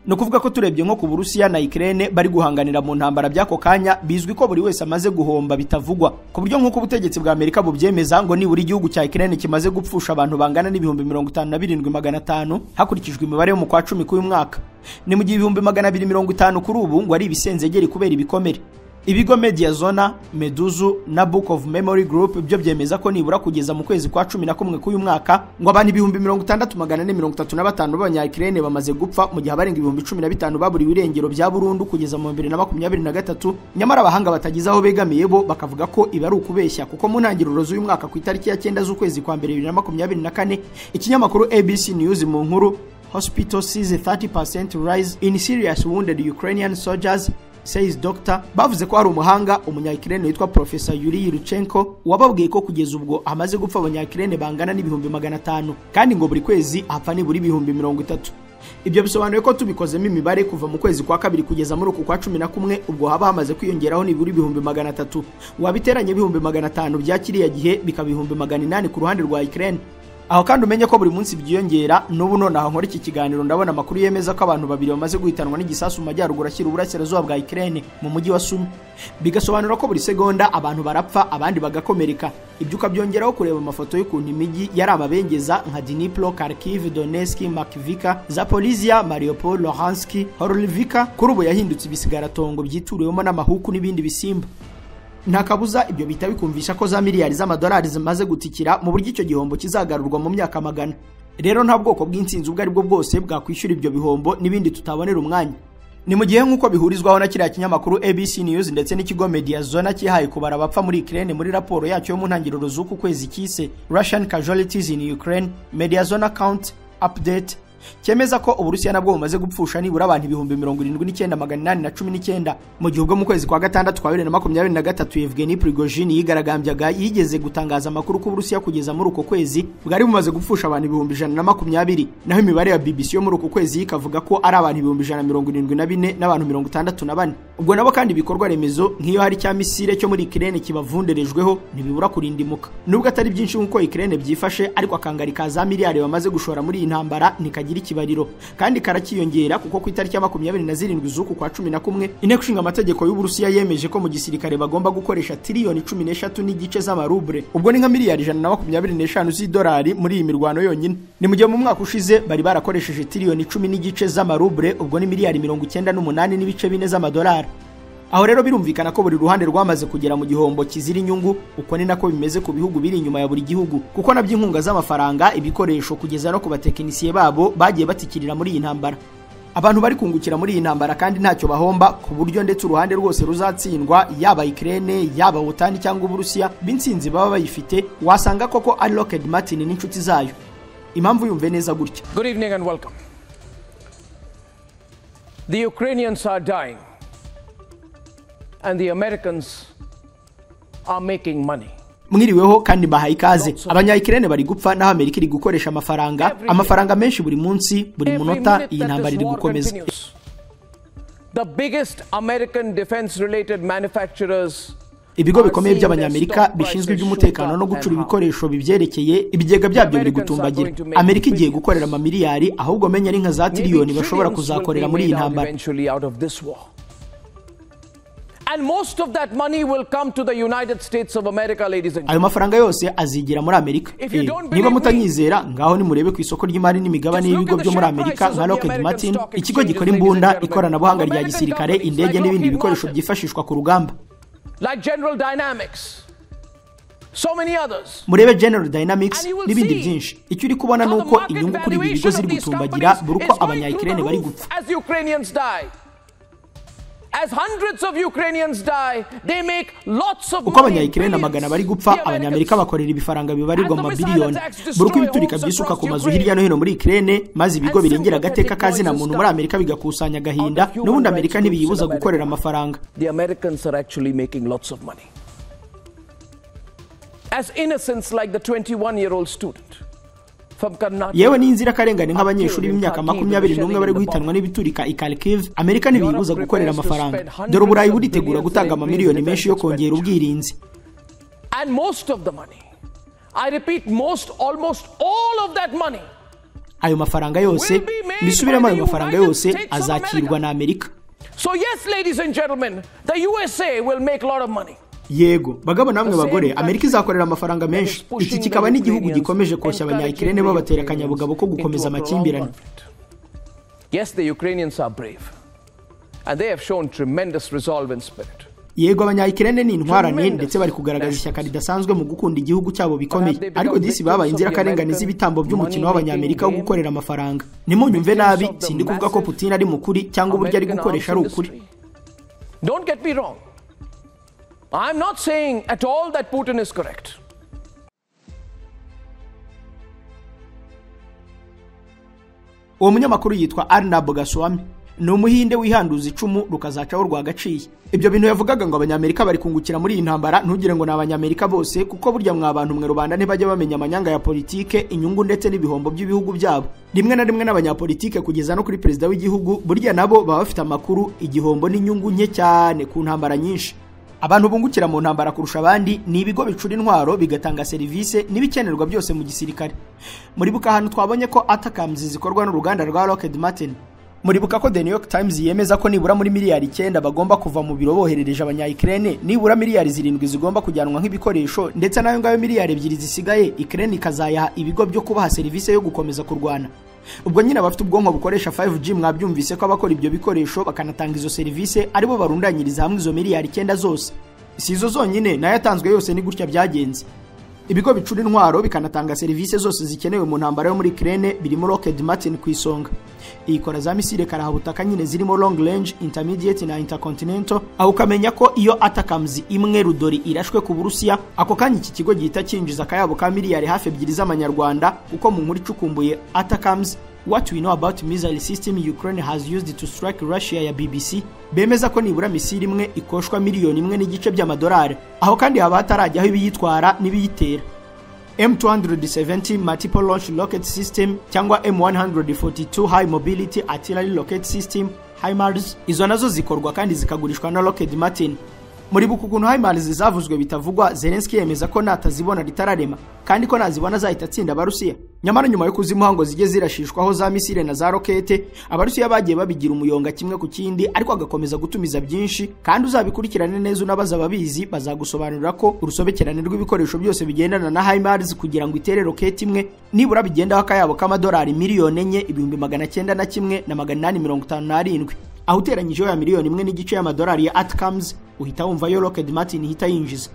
No kuvuga ko turebye nko ku Burusiya na Ukraine bari guhanganira mu ntambara by'ako kanya, bizwi ko buri wese amaze guhomba bitavugwa, ku buryo nk'uko ubutegetsi bwa Amerika bubyemeza ngo nibura igihugu cya Ukraine kimaze gupfusha abantu bangana n'ibihumbi 57,500 hakurikijwe imibare yo mu kwa 10 k'uyu mwaka. Ni mu gihe ibihumbi 250 kuri ubu ngo ari ibisenzegeri kubera ibikomere. Ibigo Media Zona, Meduzu na Book of Memory Group byo byemeza ko nibura kugeza mu kwezi kwa 11 k'uyu mwaka ngo abantu ibihumbi 66,435 b'abanya-Ukraine bamaze gupfa, mu gihe abarenga ibihumbi 15 baburiwe irengero bya burundu kugeza mu 2023. Nyamara abahanga batagize aho begamiye bo bakavuga ko iba ari ukubeshya, kuko mu ntangiriro z'uyu mwaka ku itariki ya 9 z'ukwezi kwa 2024 ikinyamakuru ABC News mu nkuru Hospital sees a 30% rise in serious wounded Ukrainian soldiers says doctor, bavuze ko hari umuhanga umunya-Ukraine witwa Professor Yuri Yurchenko wababwiye ko kugeza ubwo amaze gupfa abanya-Ukraine bangana n'ibihumbi 500, kandi ngo buri kwezi hapfa nibura ibihumbi 30. Ibyo bisobanuye ko tubikozemo imibare kuva mu kwezi kwa 2 kugeza muri uku kwa 11 ubwo haba hamaze kwiyongeraho nibura ibihumbi 300, wabiteranye ibihumbi 500 bya kiriya gihe bikaba ibihumbi 800 ku ruhande rwa Ukraine. Aho kandi umenye ko buri munsi byiyongera. N'ubu none aho nkora iki kiganiro ndabona amakuru yemeza ko abantu babiri bamaze guhitanwa n'igisasu mu majyaruguru ashyira uburasirazuba bwa Ukraine mu mujyi wa Sumi, bigasobanura ko buri segonda abantu barapfa abandi bagakomereka. Ibyo ukabyongeraho kureba amafoto y'ukuntu imijyi yari amabengeza nka Dnipro, Kharkiv, Donetsk, Makivka, Zaporizhia, Mariupol, Luhansk, Horlivka kuri ubu yahindutse ibisigaratongo byituriwemo n'amahuku n'ibindi bisimba. Nta kabuza ibyo bita bikumvisha ko za miliyari z'amadolari zimaze gutikira mu buryo icyo gihombo kizagarurwa mu myaka magana. Rero nta bwoko bw'intsinzi ubwo ari bwo bwose bwakwishyura ibyo bihombo n'ibindi tutabonera umwanya. Ni mu gihe nk'uko bihurizwaho na kiriya kinyamakuru ABC News ndetse n'ikigo Media Zona kihaye kubara abapfa muri Ukraine muri raporo yacyo yo mu ntangiriro z'uku kwezi kise Russian Casualties in Ukraine Media Zona Count Update, cyemeza ko Uburusiya nabwo bumaze gupfusha nibura abantu ibihumbi 79,819 mu gihe ubwo mu kwezi kwa 6 kwa 2023 Yevgeny Prigozhin yigaragambyaga yigeze gutangaza amakuru ko Uburusiya kugeza muri uko kwezi bwari bumaze gupfusha abantu ibihumbi 120, naho imibare ya BBC yo muri uko kwezi ikavuga ko ari abantu ibihumbi 174 n'abantu 64. Ubwo nabo kandi bikorwa remezo nk'iyo hari cya misile cyo muri Ukraine kibavunderejweho ntibibura kurindimuka. Nubwo atari byinshi nk'uko Ukraine byifashe, ariko akangari ka za miliyari bamaze gushora muri iyi ntambara nikagira ikibariro, kandi karakiyongera kuko ku itariki ya 27 z'uku kwa 11 inteko ishinga amategeko y'Uburusiya yemeje ko mu gisirikare bagomba gukoresha tiriyoni 13 n'igice z'amaruble, ubwo ni nka miliyari 125 z'idolari muri iyi mirwano yonyine. Ni mu gihe mu mwaka ushize bari barakoresheje tiriyoni 10 n'igice z'amaruble, ubwo ni miliyari 98 n'ibice 4 z'amadolari. Aho rero birumvikana ko buri ruhande rwamaze kugera mu gihombo kizira inyungu. Uko ni nako bimeze ku bihugu biri inyuma ya buri gihugu, kuko nabyo inkunga z'amafaranga, ibikoresho kugeza no ku batekinisiye babo bagiye batikirira muri iyi ntambara. Abantu bari kungukira muri iyi ntambara kandi ntacyo bahomba, ku buryo ndetse uruhande rwose ruzatsindwa, yaba Ukraine yaba Otani cyangwa Uburusiya, b'intsinzi baba bayifite wasanga koko ari Lockheed Martin n'inshuti zayo. Impamvu yumve neza gutya. Good evening and welcome. The Ukrainians are dying and the Americans are making money. Mwiriweho kandi bahaye ikaze. Abanya-Ukraine bari gupfa naho Amerika iri gukoresha amafaranga menshi buri munsi, buri munota iyi ntambara iri gukomeza. The biggest American defense related manufacturers, ibigo bikomeye by'abanyamerika bishinzwe iby'umutekano no gucura ibikoresho bibyerekeye, ibigega byabyo biri gutumbagira. Amerika igiye gukorera amamiliyari, ahubwo menya ari nka za tiriyoni bashobora kuzakorera muri iyi ntambara. And most of that money will come to the United States of America, ladies and gentlemen. Ayo mafaranga yose azigira muri Amerika. Niba mutanyizera ngaho ni murebe ku isoko ry'imari n'imigabane y'ibigo byo muri Amerika nka Lockheed Martin, ikigo gikora imbunda, ikoranabuhanga rya gisirikare, indege n'ibindi bikoresho byifashishwa ku rugamba. Like General Dynamics. So many others. Murebe General Dynamics n'ibindi byinshi. Icyo uri kubona nuko inyungu kuri ibi bigo ziri gutumbagira buri uko abanya-Ukraine bari gupfa. As Ukrainians die. As hundreds of Ukrainians die, they make lots of money. Uko abanya-Ukraine amagana bari gupfa, abanyamerika bakorera ibifaranga bibarirwa mu mabiliyoni. Buri uko ibiturika byisuka ku mazu hirya no hino muri Ukraine, maze ibigo birengera agateka kazina muntu muri Amerika bigakusanya agahinda, n'ubundi Amerika ntibiyibuza gukorera amafaranga. The Americans are actually making lots of money. As innocents like the 21-year-old student yewe n'inzirakarengane nk'abanyeshuri b'imyaka 21 bari guhitanwa n'ibiturika i Kharkiv, Amerika ntibibuza gukorera amafaranga. Dore Uburayi buritegura gutanga amamiliyoni menshi yo kongera ubwirinzi. And most of the money, I repeat, almost all of that money, ayo mafaranga yose, bisubiramo ayo mafaranga yose azakirwa na Amerika. So yes, ladies and gentlemen, the USA will make a lot of money. Yego, bagabo namwe bagore, Amerika izakorera amafaranga menshi. Iki kikaba n'igihugu gikomeje koshya abanya-Ukraine babatera akanyabugabo ko gukomeza amakimbirane. Yes, the Ukrainians are brave, and they have shown tremendous resolve and spirit. Yego, abanya-Ukraine ni intwarane ndetse bari kugaragaza ishyaka ridasanzwe mu gukunda igihugu cyabo bikomeye. Ariko disi babaye inzirakarengane z'ibitambo by'umukino w'abanyamerika wo gukorera amafaranga. Nimunyumve nabi, sindi kuvuga ko Putin ari mukuri cyangwa uburyo ari gukoresha ari ukuri. Don't get me wrong. I'm not saying at all that Putin is correct. Uwo munyamakuru yitwa Arnab Goswami, ni umuhinde wihanduza icumu rukazacaho rwagaciye. Ibyo bintu yavugaga ngo abanyamerika bari kungukira muri iyi ntambara, ntugire ngo ni abanyamerika bose, kuko burya mwabantu mwe rubanda ntibajya bamenya amanyanga ya politike, inyungu ndetse n'ibihombo by'ibihugu byabo. Rimwe na rimwe n'abanyapolitike kugeza no kuri perezida w'igihugu, burya nabo baba bafite amakuru, igihombo n'inyungu nke cyane ku ntambara nyinshi. Abantu bungukira mu ntambara kurusha abandi ni ibigo bicura intwaro bigatanga serivisi n'ibikenerwa byose mu gisirikare. Muribuka hano twabonye ko ATACMS zikorwa n'uruganda rwa Lockheed Martin. Muribuka ko The New York Times yemeza ko nibura muri miliyari 9 bagomba kuva mu biro boherereje abanya-Ukraine, nibura miliyari 7 zigomba kujyanwa nk'ibikoresho, ndetse nayo ngayo miliyari 2 zisigaye Ukraine ikazayaha ibigo byo kubaha serivisi yo gukomeza kurwana. Ubwo nyine abafite ubwonko bukoresha 5G mwabyumvise ko abakora ibyo bikoresho bakanatanga izo serivisi aribo barundanyiriza hamwe izo miliyari 9 zose. Si izo zonyine nayo yatanzwe yose ni gutya byagenze. Ibigo bicura intwaro bikanatanga serivisi zose zikenewe mu ntambara yo muri Ukraine birimo Lockheed Martin ku isonga. Ikora za misile karahabutaka nyine zirimo long range, intermediate na intercontinental. Aho ukamenya ko iyo ATACMS imwe rudori irashwe ku Burusiya, ako kanya iki kigo gihita cyinjiza akayabo ka miliyari hafi 2 z'amanyarwanda, kuko mu nkuru icukumbuye ATACMS What we know about missile system Ukraine has used to strike Russia ya BBC, bemeza ko nibura misile imwe ikoshwa miliyoni 1.5 by'amadolari. Aho kandi haba hatarajyaho ibiyitwara n'ibiyitera. M270 Multiple Launch Rocket System cyangwa M142 High Mobility Artillery Rocket System HIMARS, izo nazo zikorwa kandi zikagurishwa na Lockheed Martin. Muri bukukuntu HIMARS zavuzwe bitavugwa, Zelensky yemeza ko natazibona ritararema kandi ko nazibona zahita tsinda Abarusiya. Nyamara nyuma yo kuzimuhango zige zirashishwaho za misile na za rokete, Abarusiya bagiye babigira umuyonga kimwe ku kindi, ariko agakomeza gutumiza byinshi. Kandi uzabikurikirane neza unabaza ababizi bazagusobanurira ko urusobekerane rw'ibikoresho byose bigendana na HIMARS kugira ngo itere rokete imwe nibura bigendaho akayabo k'amadolari miliyoni 4,951,857. Aho uteranyije ya miliyoni 1.5 y'amadolari ya ATACMS uhita wumva yo Lockheed Martin hita yinjiza.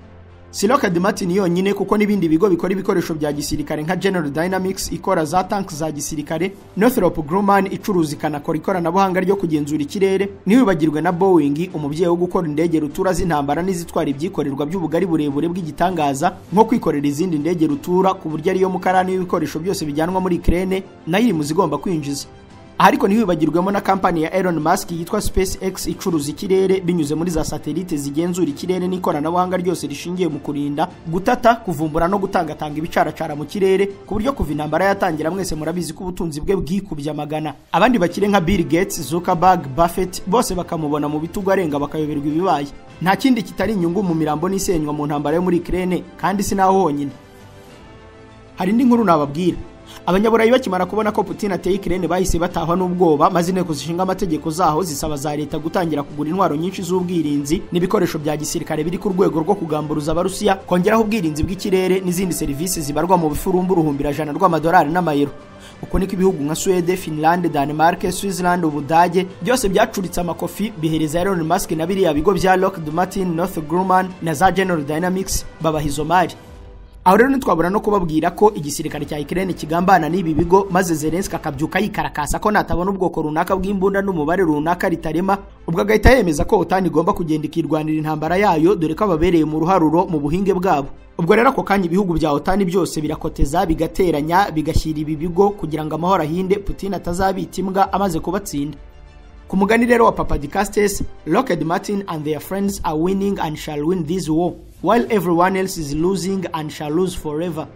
Si Lockheed Martin yonyine, kuko n'ibindi bigo bikora ibikoresho bya gisirikare nka General Dynamics ikora za tanks za gisirikare, Northrop Grumman icuruza ikanakora ikoranabuhanga ryo kugenzura ikirere, ntiwibagirwe na Boeing umubyeyi wo gukora indege rutura z'intambara n'izitwara ibyikorerwa by'ubugari burebure bw'igitangaza, nko kwikorera izindi ndege rutura ku buryo ariyo mukarani y'ibikoresho byose bijyanwa muri Ukraine nayo iri mu zigomba kwinjiza. Ariko ntiwibagirwemo na kampani ya Elon Musk yitwa SpaceX icuruza ikirere binyuze muri za satellite zigenzura ikirere n'ikoranabuhanga ryose rishingiye mu kurinda, gutata, kuvumbura no gutangatanga ibicaracara mu kirere, ku buryo kuva intambara yatangira mwese murabizi ko ubutunzi bwe bwikubye amagana. Abandi bakire nka Bill Gates, Zuckerberg, Buffett bose bakamubona mu bitugu arenga bakayoberwa ibibaye. Nta kindi kitari inyungu mu mirambo n'isenywa mu ntambara yo muri Ukraine, kandi sinaho honyine. Hari indi nkuru nababwira. Abanyaburayi bakimara kubona ko Putin ateye Ukraine bahise batahwa n'ubwoba, maze inteko zishinga amategeko zaho zisaba za leta gutangira kugura intwaro nyinshi z'ubwirinzi n'ibikoresho bya gisirikare biri ku rwego rwo kugamburuza Abarusiya, kongeraho ubwirinzi bw'ikirere n'izindi serivisi zibarwa mu bifurumbu $100 rw'amadolari n'amayero. Uko niko ibihugu nka Sweden, Finland, Denmark, Switzerland, Ubudage byose byacuritse amakofi bihereza Elon Musk na biriya bigo bya Lockheed Martin, Northrop Grumman na za General Dynamics babahizo mari. Aho rero ntitwabura no kubabwira ko igisirikare cya Ukraine kigambana n'ibi bigo, maze Zelensky akabyuka yikarakasa ko natabona ubwoko runaka bw'imbunda n'umubare runaka ritarema, ubwo agahita yemeza ko OTAN igomba kugenda ikirwanira intambara yayo, dore ko ababereye mu ruharuro mu buhinge bwabo. Ubwo rero ako kanya ibihugu bya OTAN byose birakoteza bigateranya bigashyira ibi bigo kugira ngo amahoro ahinde, Putin atazabita imbwa amaze kubatsinda. Ku mugani rero wa Papa Dicastes, Lockheed Martin and their friends are winning and shall win this war, while everyone else is losing and shall lose forever.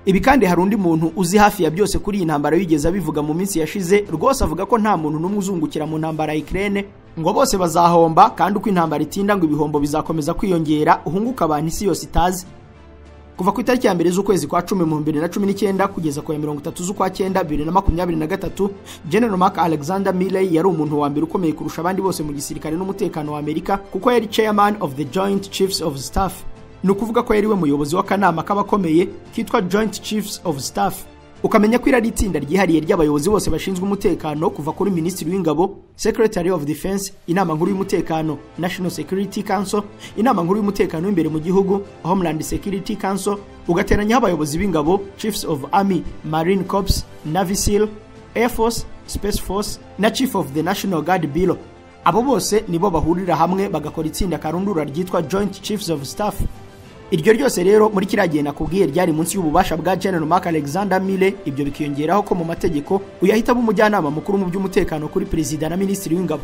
Ibi kandi hari undi muntu uzi hafi ya byose kuri iyi ntambara yigeze abivuga mu minsi yashize, rwose avuga ko nta muntu n'umwe uzungukira mu ntambara ya Ukraine, ngo bose bazahomba kandi uko intambara itinda ngo ibihombo bizakomeza kwiyongera, uhunguka abantu isi yose itazi. Kuva ku itariki ya mbere z'ukwezi kwa 10 mu 2019 kugeza ku ya 30 z'ukwa 9 2023, General Mark Alexander Milley yari umuntu wa mbere ukomeye kurusha abandi bose mu gisirikare n'umutekano wa Amerika, kuko yari chairman of the Joint Chiefs of Staff. Nukuvuga ko yari we muyobozi w'akanama k'abakomeye kitwa Joint Chiefs of Staff. Ukamenya ko irari itsinda ryihariye ry'abayobozi bose bashinzwe umutekano kuva kuri Minisitiri w'Ingabo, Secretary of Defense, inama nkuru y'umutekano, National Security Council, inama nkuru y'umutekano w'imbere mu gihugu, Homeland Security Council, ugateranya abayobozi b'ingabo, Chiefs of Army, Marine Corps, Navy SEAL, Air Force, Space Force na Chief of the National Guard Bureau. Abo bose nibo bahurira hamwe bagakora itsinda karundura ryitwa Joint Chiefs of Staff. Iryo ryose rero muri kiragiye nakubwiye ryari munsi y'ububasha bwa General Mark Alexander Milley. Ibyo bikiyongeraho ko mu mategeko uyahita b'umujyanama mukuru mu by'umutekano kuri Perezida na Minisitiri w'Ingabo.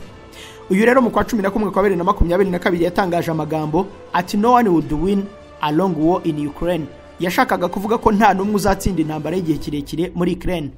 Uyu rero mu kwa 11 kwa 2022 yatangaje amagambo ati "No one would win a long war in Ukraine." Yashakaga kuvuga ko nta n'umwe uzatsinda intambara y'igihe kirekire muri Ukraine.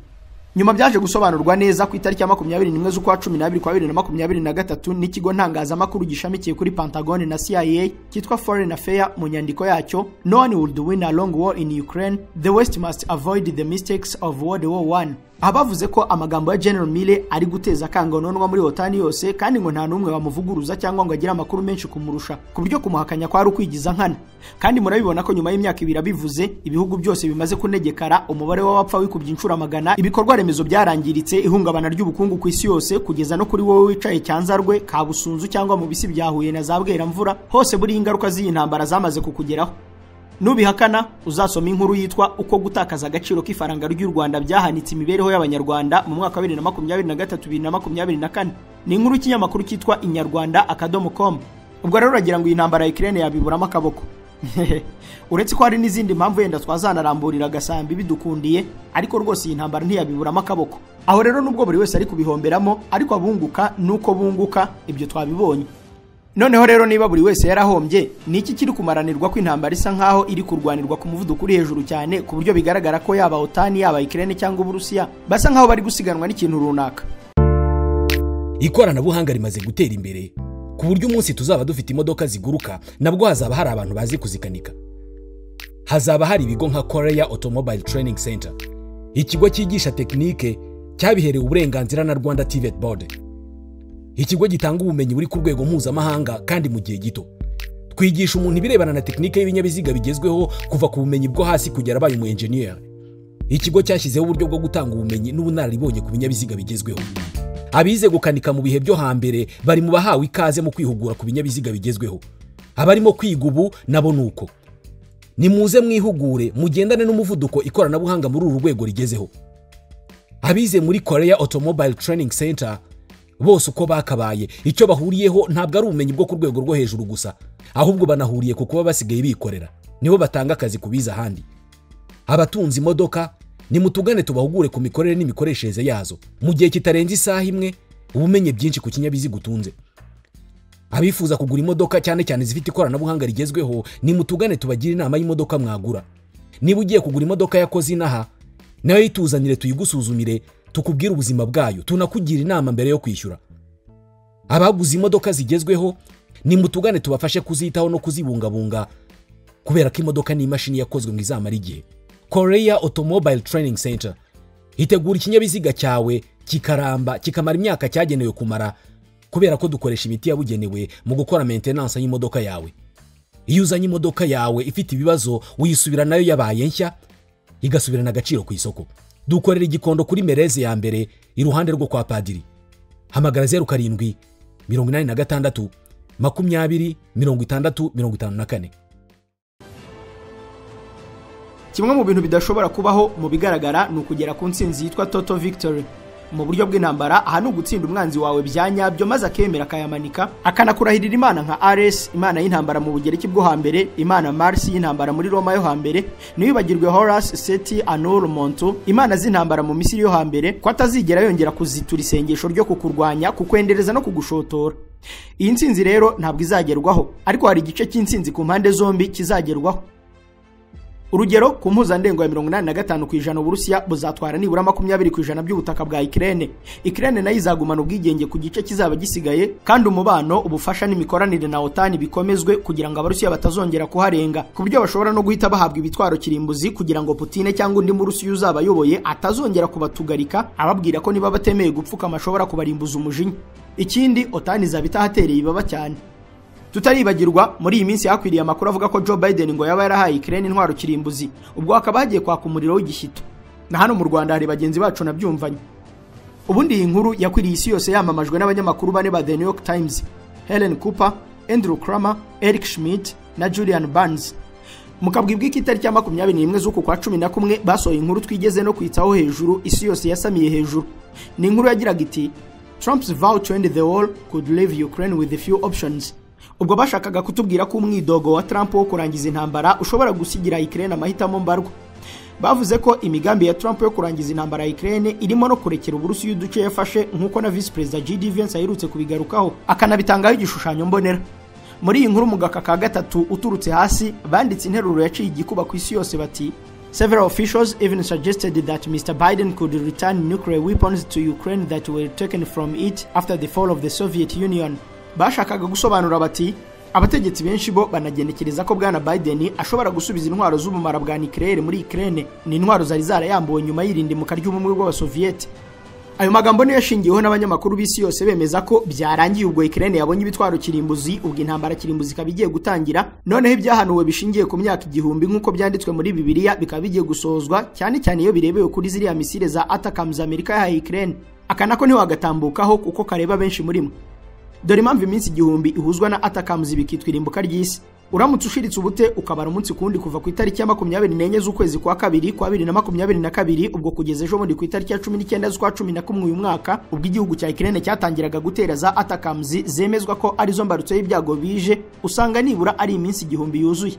Nyuma byaje gusobanurwa neza ku itariki ya 21 z'ukwa 12 kwa 2023 n'ikigo ntangazamakuru gishamikiye kuri Pentagon na CIA kitwa Foreign Affairs mu nyandiko yacyo "No one would win a long war in Ukraine. The West must avoid the mistakes of World War I." Abavuze ko amagambo ya General Milley ari guteza kangononwa muri OTAN yose, kandi ngo nta numwe bamuvuguruza cyangwa ngo agira amakuru menshi kumurusha, ku buryo kumuhakanya kwa ari ukwigiza nkana. Kandi murabibona ko nyuma y'imyaka 2 bivuze, ibihugu byose bimaze kunegekara, umubare w'abapfa wikubye inshuro magana, ibikorwa remezo byarangiritse, ihungabana ry'ubukungu ku isi yose, kugeza no kuri wowe wicaye cyanzarwe Kabusunzu cyangwa mu bisi byahuye na zabwera mvura, hose buri ingaruka z'iyi ntambara zamaze kukugeraho. Nubihakana uzasoma inkuru yitwa "Uko gutakaza agaciro k'ifaranga ry'u Rwanda byahanitse imibereho y'abanyarwanda mu mwaka wa 2023-2024." Ni inkuru y'ikinyamakuru kitwa inyarwanda.com. Ubwo rero uragira ngo iyi ntambara ya Ukraine yabiburamo akaboko. Uretse ko hari n'izindi mpamvu yenda twazanaramburira gasambi bidukundiye, ariko rwose iyi ntambara ntiyabiburamo akaboko. Aho rero nubwo buri wese ari kubihomberamo, ariko abunguka nuko bunguka, ibyo twabibonye. Noneho rero niba buri wese yarahombye, niki kiri kumaranirwa ko intambara isa nkaho iri kurwanirwa ku muvuduko uri hejuru cyane, ku buryo bigaragara ko yaba OTAN yaba Ukraine cyangwa Uburusiya basa nkaho bari gusiganwa n'ikintu runaka. Ikoranabuhanga rimaze gutera imbere ku buryo umunsi tuzaba dufite imodoka ziguruka nabwo hazaba hari abantu bazi kuzikanika. Hazaba hari ibigo nka Korea Automobile Training Center, ikigo cyigisha tekinike cyabiherewe uburenganzira na Rwanda TVET Board. Ikigo gitanga ubumenyi buri ku rwego mpuzamahanga kandi mu gihe gito. Twigisha umuntu ibirebana na tekinike y'ibinyabiziga bigezweho kuva ku bumenyi bwo hasi kugera abaye umu engineer. Ikigo cyashyizeho uburyo bwo gutanga ubumenyi n'ubunararibonye ku binyabiziga bigezweho. Abize gukanika mu bihe byo hambere bari mu bahawe ikaze mu kwihugura ku binyabiziga bigezweho. Abarimo kwiga ubu nabo nuko. Nimuze mwihugure mugendane n'umuvuduko ikoranabuhanga muri uru rwego rigezeho. Abize muri Korea Automobile Training Center bose uko bakabaye, icyo bahuriyeho ntabwo ari ubumenyi bwo ku rwego rwo hejuru gusa, ahubwo banahuriye ku kuba basigaye bikorera. Nibo batanga akazi kubiza handi. Abatunzi imodoka ni mutugane tubahugure ku mikorere n'imikoreshereze yazo mu gihe kitarenze isaha imwe, ubumenye byinshi ku kinyabiziga utunze. Abifuza kugura imodoka cyane cyane zifite ikoranabuhanga rigezweho ni mutugane tubagira inama y'imodoka mwagura. Niba ugiye kugura imodoka yakoze inaha, nayo yituzanire tuyigusuzumire, tukubwira ubuzima bwayo, tunakugira inama mbere yo kwishyura. Abaguze imodoka zigezweho ni mutugane tubafashe kuzitaho no kuzibungabunga, kubera ko imodoka ni imashini yakozwe ngo izamara igihe. Korea Automobile Training Center itegura ikinyabiziga cyawe kikaramba kikamara imyaka cyagenewe kumara, kubera ko dukoresha imiti yabugenewe mu gukora maintenance y'imodoka yawe. Iyo uzanye imodoka yawe ifite ibibazo uyisubira nayo yabaye nshya, igasubirana agaciro ku isoko. Dukorera igikondo kuri Mereze ya mbere iruhande rwo kwa Padiri. Hamagara 07 86 20 60 Kimwe mu bintu bidashobora kubaho mu bigaragara ni ukugera ku ntsinzi yitwa Total Victory. Mu buryo bw'intambara aha ni ugutsinda umwanzi wawe byanyabyo maze akemera akayamanika, akanakurahirira Imana nka Ares, Imana y'intambara mu Bugereki bwo hambere, Imana Mars y'intambara muri Roma yo hambere, nibagirwe Horus, Seti, Anul, Montu, Imana z'intambara mu Misiri yo hambere, ko atazigera yongera kuzitura isengesho ryo kukurwanya, kukwendereza no kugushotora. Iyi ntsinzi rero ntabwo izagerwaho, ariko hari igice cy'intsinzi ku mpande zombi kizagerwaho. urugero ku mpuzandengo ya 85% Uburusiya buzatwara nibura 20% by'ubutaka bwa Ukraine nayo izagumana ubwigenge ku gice kizaba gisigaye, kandi umubano, ubufasha n'imikoranire na OTAN bikomezwe kugira ngo Abarusiya batazongera kuharenga, ku buryo bashobora no guhita bahabwa ibitwaro kirimbuzi kugira ngo Putin cyangwa undi Murusiya uzaba ayoboye atazongera kubatugarika ababwira ko niba batemeye gupfuka amashobora kubarimbuza umujinya. Ikindi, OTAN izaba itahatereye ibaba cyane. Tutaribagirwa muri iyi minsi hakwiriye amakuru avuga ko Joe Biden ngo yaba yarahaye Ukraine intwaro kirimbuzi, ubwo akaba hagiye kwaka umuriro w'igishyito. Na hano mu Rwanda hari bagenzi bacu nabyumvanye. Ubundi iyi nkuru yakwiriye isi yose yamamajwe n'abanyamakuru bane ba The New York Times, Helen Cooper, Andrew Kramer, Eric Schmidt na Julian Barnes. Mukabwibwa itariki ya 21 z'uku kwa 11 basohoye inkuru twigeze no kwitaho hejuru, isi yose yasamiye hejuru. Ni inkuru yagiraga iti Trump's vow to end the war could leave Ukraine with a few options. Ubwo bashakaga kutubwira ko umwidogo wa Trump wo kurangiza intambara ushobora gusigira Ukraine amahitamo mbarwa. Bavuze ko imigambi ya Trump yo kurangiza intambara ya Ukraine irimo no kurekera Uburusiya uduce yafashe, nkuko na Vice President J.D. Vance aherutse kubigarukaho akanabitangaho igishushanyo mbonera. Muri iyi nkuru mu gaka ka gatatu uturutse hasi banditse interuro yaciye igikuba ku isi yose bati Several officials even suggested that Mr. Biden could return nuclear weapons to Ukraine that were taken from it after the fall of the Soviet Union. Bashakaga gusobanura bati abategetsi benshi bo banagenekereza ko bwana Biden ashobora gusubiza intwaro z'ubumara bwa nucleaire muri Ukraine, ni intwaro zari zarayambuwe nyuma y'irindimuka ry'ubumwe bw'Abasoviet. Ayo magambo niyo yashingiyeho n'abanyamakuru b'isi yose bemeza ko byarangiye ubwo Ukraine yabonye ibitwaro kirimbuzi, ubwo intambara kirimbuzi kabigiye gutangira, noneho ibyahanuwe bishingiye ku myaka igihumbi nk'uko byanditswe muri Bibiliya bikaba bigiye gusozwa, cyane cyane iyo birebewe kuri ziriya misile za ATACMS Amerika ya Ukraine. Akanako ni wagatambukaho kuko kareba benshi muri mwe. Dore impamvu iminsi igihumbi ihuzwa na ATACMS bikitwa irimbuka ry'isi. Uramutse ushiritse ubute ukabara umunsi kundi kuva ku itariki ya 24 z'ukwezi kwa kabiri kwa 2022 ubwo kugeza ejo muri ku itariki ya 19 z'ukwa 11 uyu mwaka, ubwo igihugu cya Ukraine cyatangiraga gutera za ATACMS zemezwa ko arizo mbarutso y'ibyago bije, usanga nibura ari iminsi igihumbi yuzuye.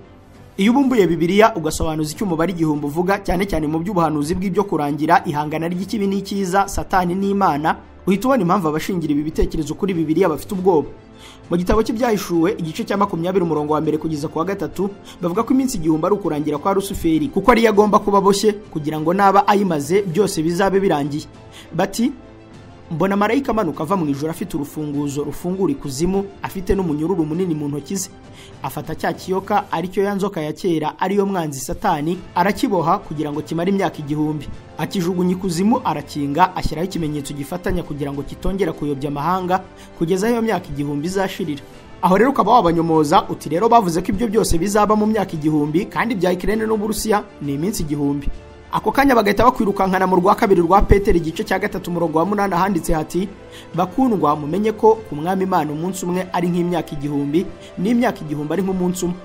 Iyo ubumbuye Bibiliya ugasobanuza icyo umubare igihumbi uvuga, cyane cyane mu by'ubuhanuzi bw'ibyo kurangira ihangana ry'ikibi n'icyiza, Satani n'Imana, uhita ubona impamvu abashingira ibi bitekerezo kuri Bibiliya bafite ubwoba. Mu gitabo cy'ibyahishuwe igice cya 20 umurongo wa mbere kugeza ku wa 3 bavuga ko iminsi igihumbi ari ukurangira kwa Rusuferi, kuko ari yagomba kuba boshye kugira ngo naba ayimaze byose bizabe birangiye. Bati mbona marayika amanuka ava mu ijuru afite urufunguzo rufungura ikuzimu, afite n'umunyururu munini mu ntoki ze. Afata cya kiyoka aricyo ya nzoka ya kera ariyo mwanzi Satani, arakiboha kugira ngo kimare imyaka igihumbi. Akijugunya ikuzimu, arakinga, ashyiraho ikimenyetso gifatanya kugira ngo kitongera kuyobya amahanga kugeza iyo myaka igihumbi izashirira. Aho rero ukaba wabanyomoza uti rero bavuze ko ibyo byose bizaba mu myaka igihumbi, kandi bya Ukraine n'Uburusiya ni iminsi igihumbi. Ako kanya bagahita bakwirukankana mu rwa kabiri rwa Petero igice cya 3 umurongo wa 8 handitse hati bakundwa mumenye ko ku mwami Imana umunsi umwe ari nk'imyaka igihumbi, n'imyaka igihumbi ari nk'umunsi umwe.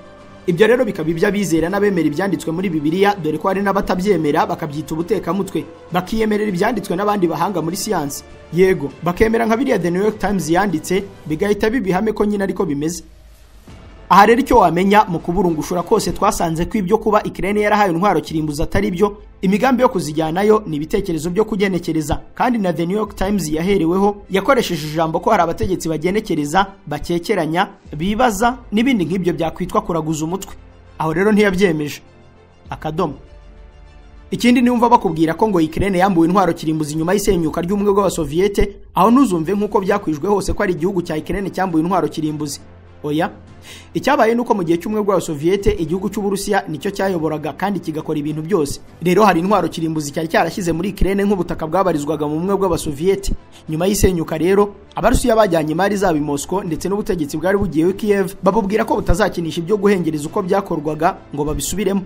Ibyo rero bikaba iby'abizera n'abemera ibyanditswe muri Bibiliya, dore ko hari n'abatabyemera bakabyita ubutekamutwe, bakiyemerera ibyanditswe n'abandi bahanga muri siyansi. Yego, bakemera nka biriya The New York Times yanditse, bigahita bibihame ko nyine ariko bimeze. Aha rero icyo wamenya mu kuburungushura kose twasanze ko ibyo kuba Ukraine yarahaye intwaro kirimbuza atari byo, imigambi yo kuzijyanayo ni ibitekerezo byo kugenekereza, kandi na The New York Times yahereweho yakoresheje ijambo ko hari abategetsi bagenekereza, bakekeranya, bibaza n'ibindi nk'ibyo byakwitwa kuraguza umutwe. Aho rero ntiyabyemeje. Akadomo. Ikindi niwumva bakubwira ko ngo Ukraine yambuwe intwaro kirimbuzi nyuma y'isenyuka ry'umwe bw'Abasoviete, aho ntuzumve nk'uko byakwijwe hose ko ari igihugu cya Ukraine cyambuwe intwaro kirimbuzi. Oya, icyabaye nuko mu gihe cy'umwe bw'Abasoviete igihugu cy'Uburusiya nicyo cyayoboraga kandi kigakora ibintu byose. Rero hari intwaro kirimbuzi cyari cyarashyize muri Ukraine nk'ubutaka bwabarizwaga mu mwe bw'Abasoviete. Nyuma y'isenyuka rero Abarusiya bajyanye imari zabo i Moscow ndetse n'ubutegetsi bwari bugiyeho Kiev, babubwira ko butazakinisha ibyo guhengereza uko byakorwaga ngo babisubiremo.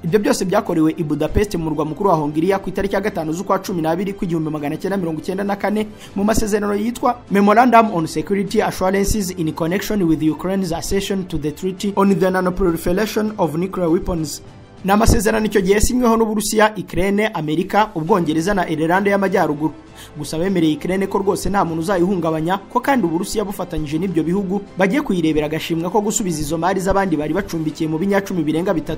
Ibyo byose byakorewe i Budapest mu murwa mukuru wa Hongiriya ku itariki ya 5 z'ukwa 12 ku 1994 mu masezerano yitwa Memorandum on Security Assurances in Connection with Ukraine's accession to the Treaty on the Non-Proliferation of Nuclear Weapons. Ni amasezerano icyo gihe yasinyweho n'Uburusiya, Ukraine, Amerika, Ubwongereza na Ireland y'Amajyaruguru. Gusa bemereye Ukraine ko rwose nta muntu uzayihungabanya, ko kandi Uburusiya bufatanyije n'ibyo bihugu bagiye kuyirebera agashimwa ko gusubiza izo mari z'abandi bari bacumbikiye mu binyacumi birenga 3.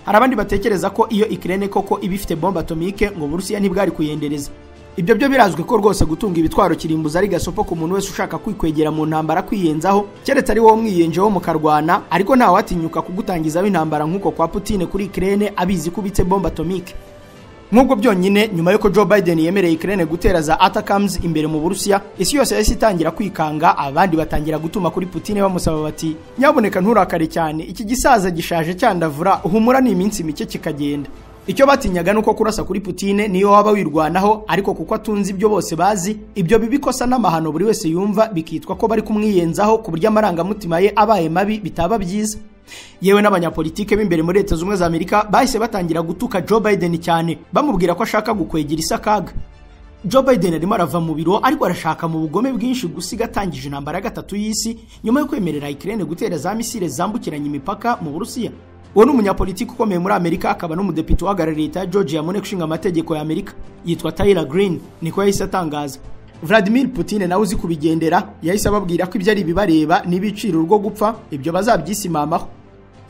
Hari abandi batekereza ko iyo Ukraine koko ibifite bombe atomike ngo Uburusiya ntibwari kuyendereza. ibyo byo birazwi ko rwose gutunga ibitwaro kirimbuzi ari gasopo ku muntu wese ushaka kwikwegera mu ntambara kwiyenzaho keretse ari wowe mwiyenjeho mukarwana ariko nta watinyuka kugutangizaho intambara nk'uko kwa Putin kuri Ukraine abizi kubitse bombe atomique. Nk'ubwo byonyine nyuma yuko Joe Biden yemereye Ukraine gutera za ATACMS imbere mu Burusiya, isi yose yahise itangira kwikanga, abandi batangira gutuma kuri Putin bamusaba bati nyaboneka nturakare cyane, iki gisaza gishaje cyandavura, uhumura ni iminsi mike kikagenda. Icyo batinyaga nuko kurasa kuri Putin niyo waba wirwanaho, ariko kuko atunze ibyo bose bazi, ibyo bibikosa n'amahano buri wese yumva bikitwa ko bari kumwiyenzaho ku buryo amarangamutima ye abaye mabi bitaba byiza. Yewe n'abanyapolitike b'imbere muri Leta Zunze za Amerika bahise batangira gutuka Joe Biden cyane, bamubwira ko ashaka gukwegera isakaga. Joe Biden arimo arava mu biro ariko arashaka mu bugome bwinshi gusiga atangije intambara ya gatatu y'isi nyuma yo kwemerera Ukraine gutera za misile zambukiranya imipaka mu Burusiya. Uwo ni umunyapolitiki ukomeye muri Amerika, akaba n'umudepite uhagarariye Leta ya Georgia mu nteko ishinga amategeko ya Amerika, yitwa Tyler Green, niko yahise atangaza. Vladimir Putin nawe uzi kubigendera yahise ababwira ko ibyo ari bibareba n'ibiciro rwo gupfa ibyo bazabyisimamaho.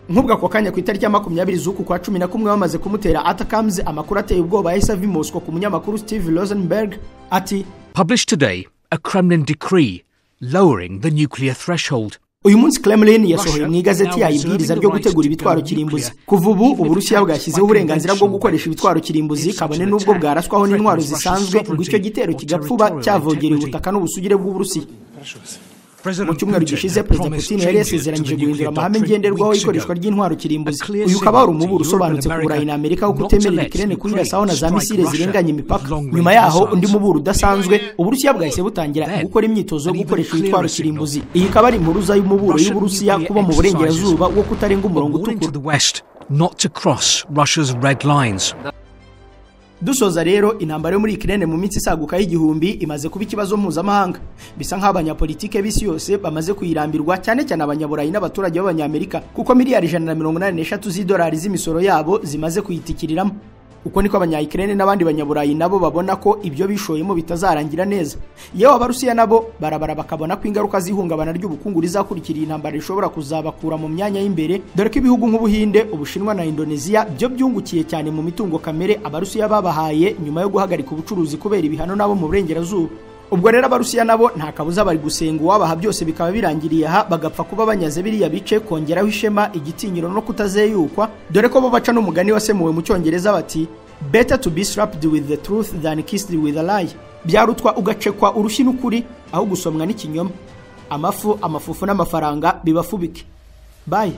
Nk'ubwo ako kanya ku itariki ya 20 z'uku kwa 11 bamaze kumutera ATACMS, amakuru ateye ubwoba yahise ava i Moscow ku munyamakuru Steve Rosenberg ati published today a Kremlin decree lowering the nuclear threshold. Uyu munsi Kremlin yasohoye mu igazeti ya ibwiriza ryo gutegura ibitwaro kirimbuzi. Kuva ubu Uburusiya bwashyizeho uburenganzira bwo gukoresha ibitwaro kirimbuzi kabone n'ubwo bwaraswaho n'intwaro zisanzwe, ngo icyo gitero kigapfuba cyavogereye ubutaka n'ubusugire bw'Uburusiya. Mu cyumweru gishize Perezida Putin yari yasezeranyije guhindura amahame ngenderwaho ikoreshwa ry'intwaro kirimbuzi. Uyu ukaba ari umuburo usobanutse ku Burayi na Amerika wo kutemerera Ukraine kuyirasaho na za misile zirenganya imipaka. Nyuma yaho undi muburo udasanzwe, Uburusiya bwahise butangira gukora imyitozo yo gukoresha ibitwaro kirimbuzi. Iyi ikaba ari impuruza y'umuburo y'Uburusiya kuba mu burengerazuba wo kutarenga umurongo utukura. Dusoza rero intambara yo muri Ukraine mu minsi isaguka y'igihumbi imaze kuba ikibazo mpuzamahanga. Bisa nk'abanyapolitike b'isi yose bamaze kuyirambirwa, cyane cyane abanyaburayi n'abaturage b'abanyamerika, kuko miliyari 183 z'idolari z'imisoro yabo zimaze kuyitikiriramo. Uko niko abanya-Ukraine n'abandi banyaburayi nabo babona ko ibyo bishoyemo bitazarangira neza. Yewe abarusiya nabo barabara bakabona ko ingaruka zihungabana ry'ubukungu rizakurikira intambara ishobora kuzabakura mu myanya y'imbere, dore ko ibihugu nk'Ubuhinde, Ubushinwa na Indonesia byo byungukiye cyane mu mitungo kamere abarusiya babahaye nyuma yo guhagarika ubucuruzi kubera ibihano nabo mu burengerazuba. Ubwo rero abarusiya nabo nta kabuza bari gusenga uwabaha byose bikaba birangiriye aha, bagapfa kuba banyaze biriya bice, kongeraho ishema, igitinyiro no kutazeyukwa, dore ko bo baca n'umugani wasemuwe mu Cyongereza bati better to be slapped with the truth than kissed with a lie. Byarutwa ugacekwa urushyi n'ukuri aho gusomwa n'ikinyoma. Amafufu n'amafaranga bibafubike. Bye.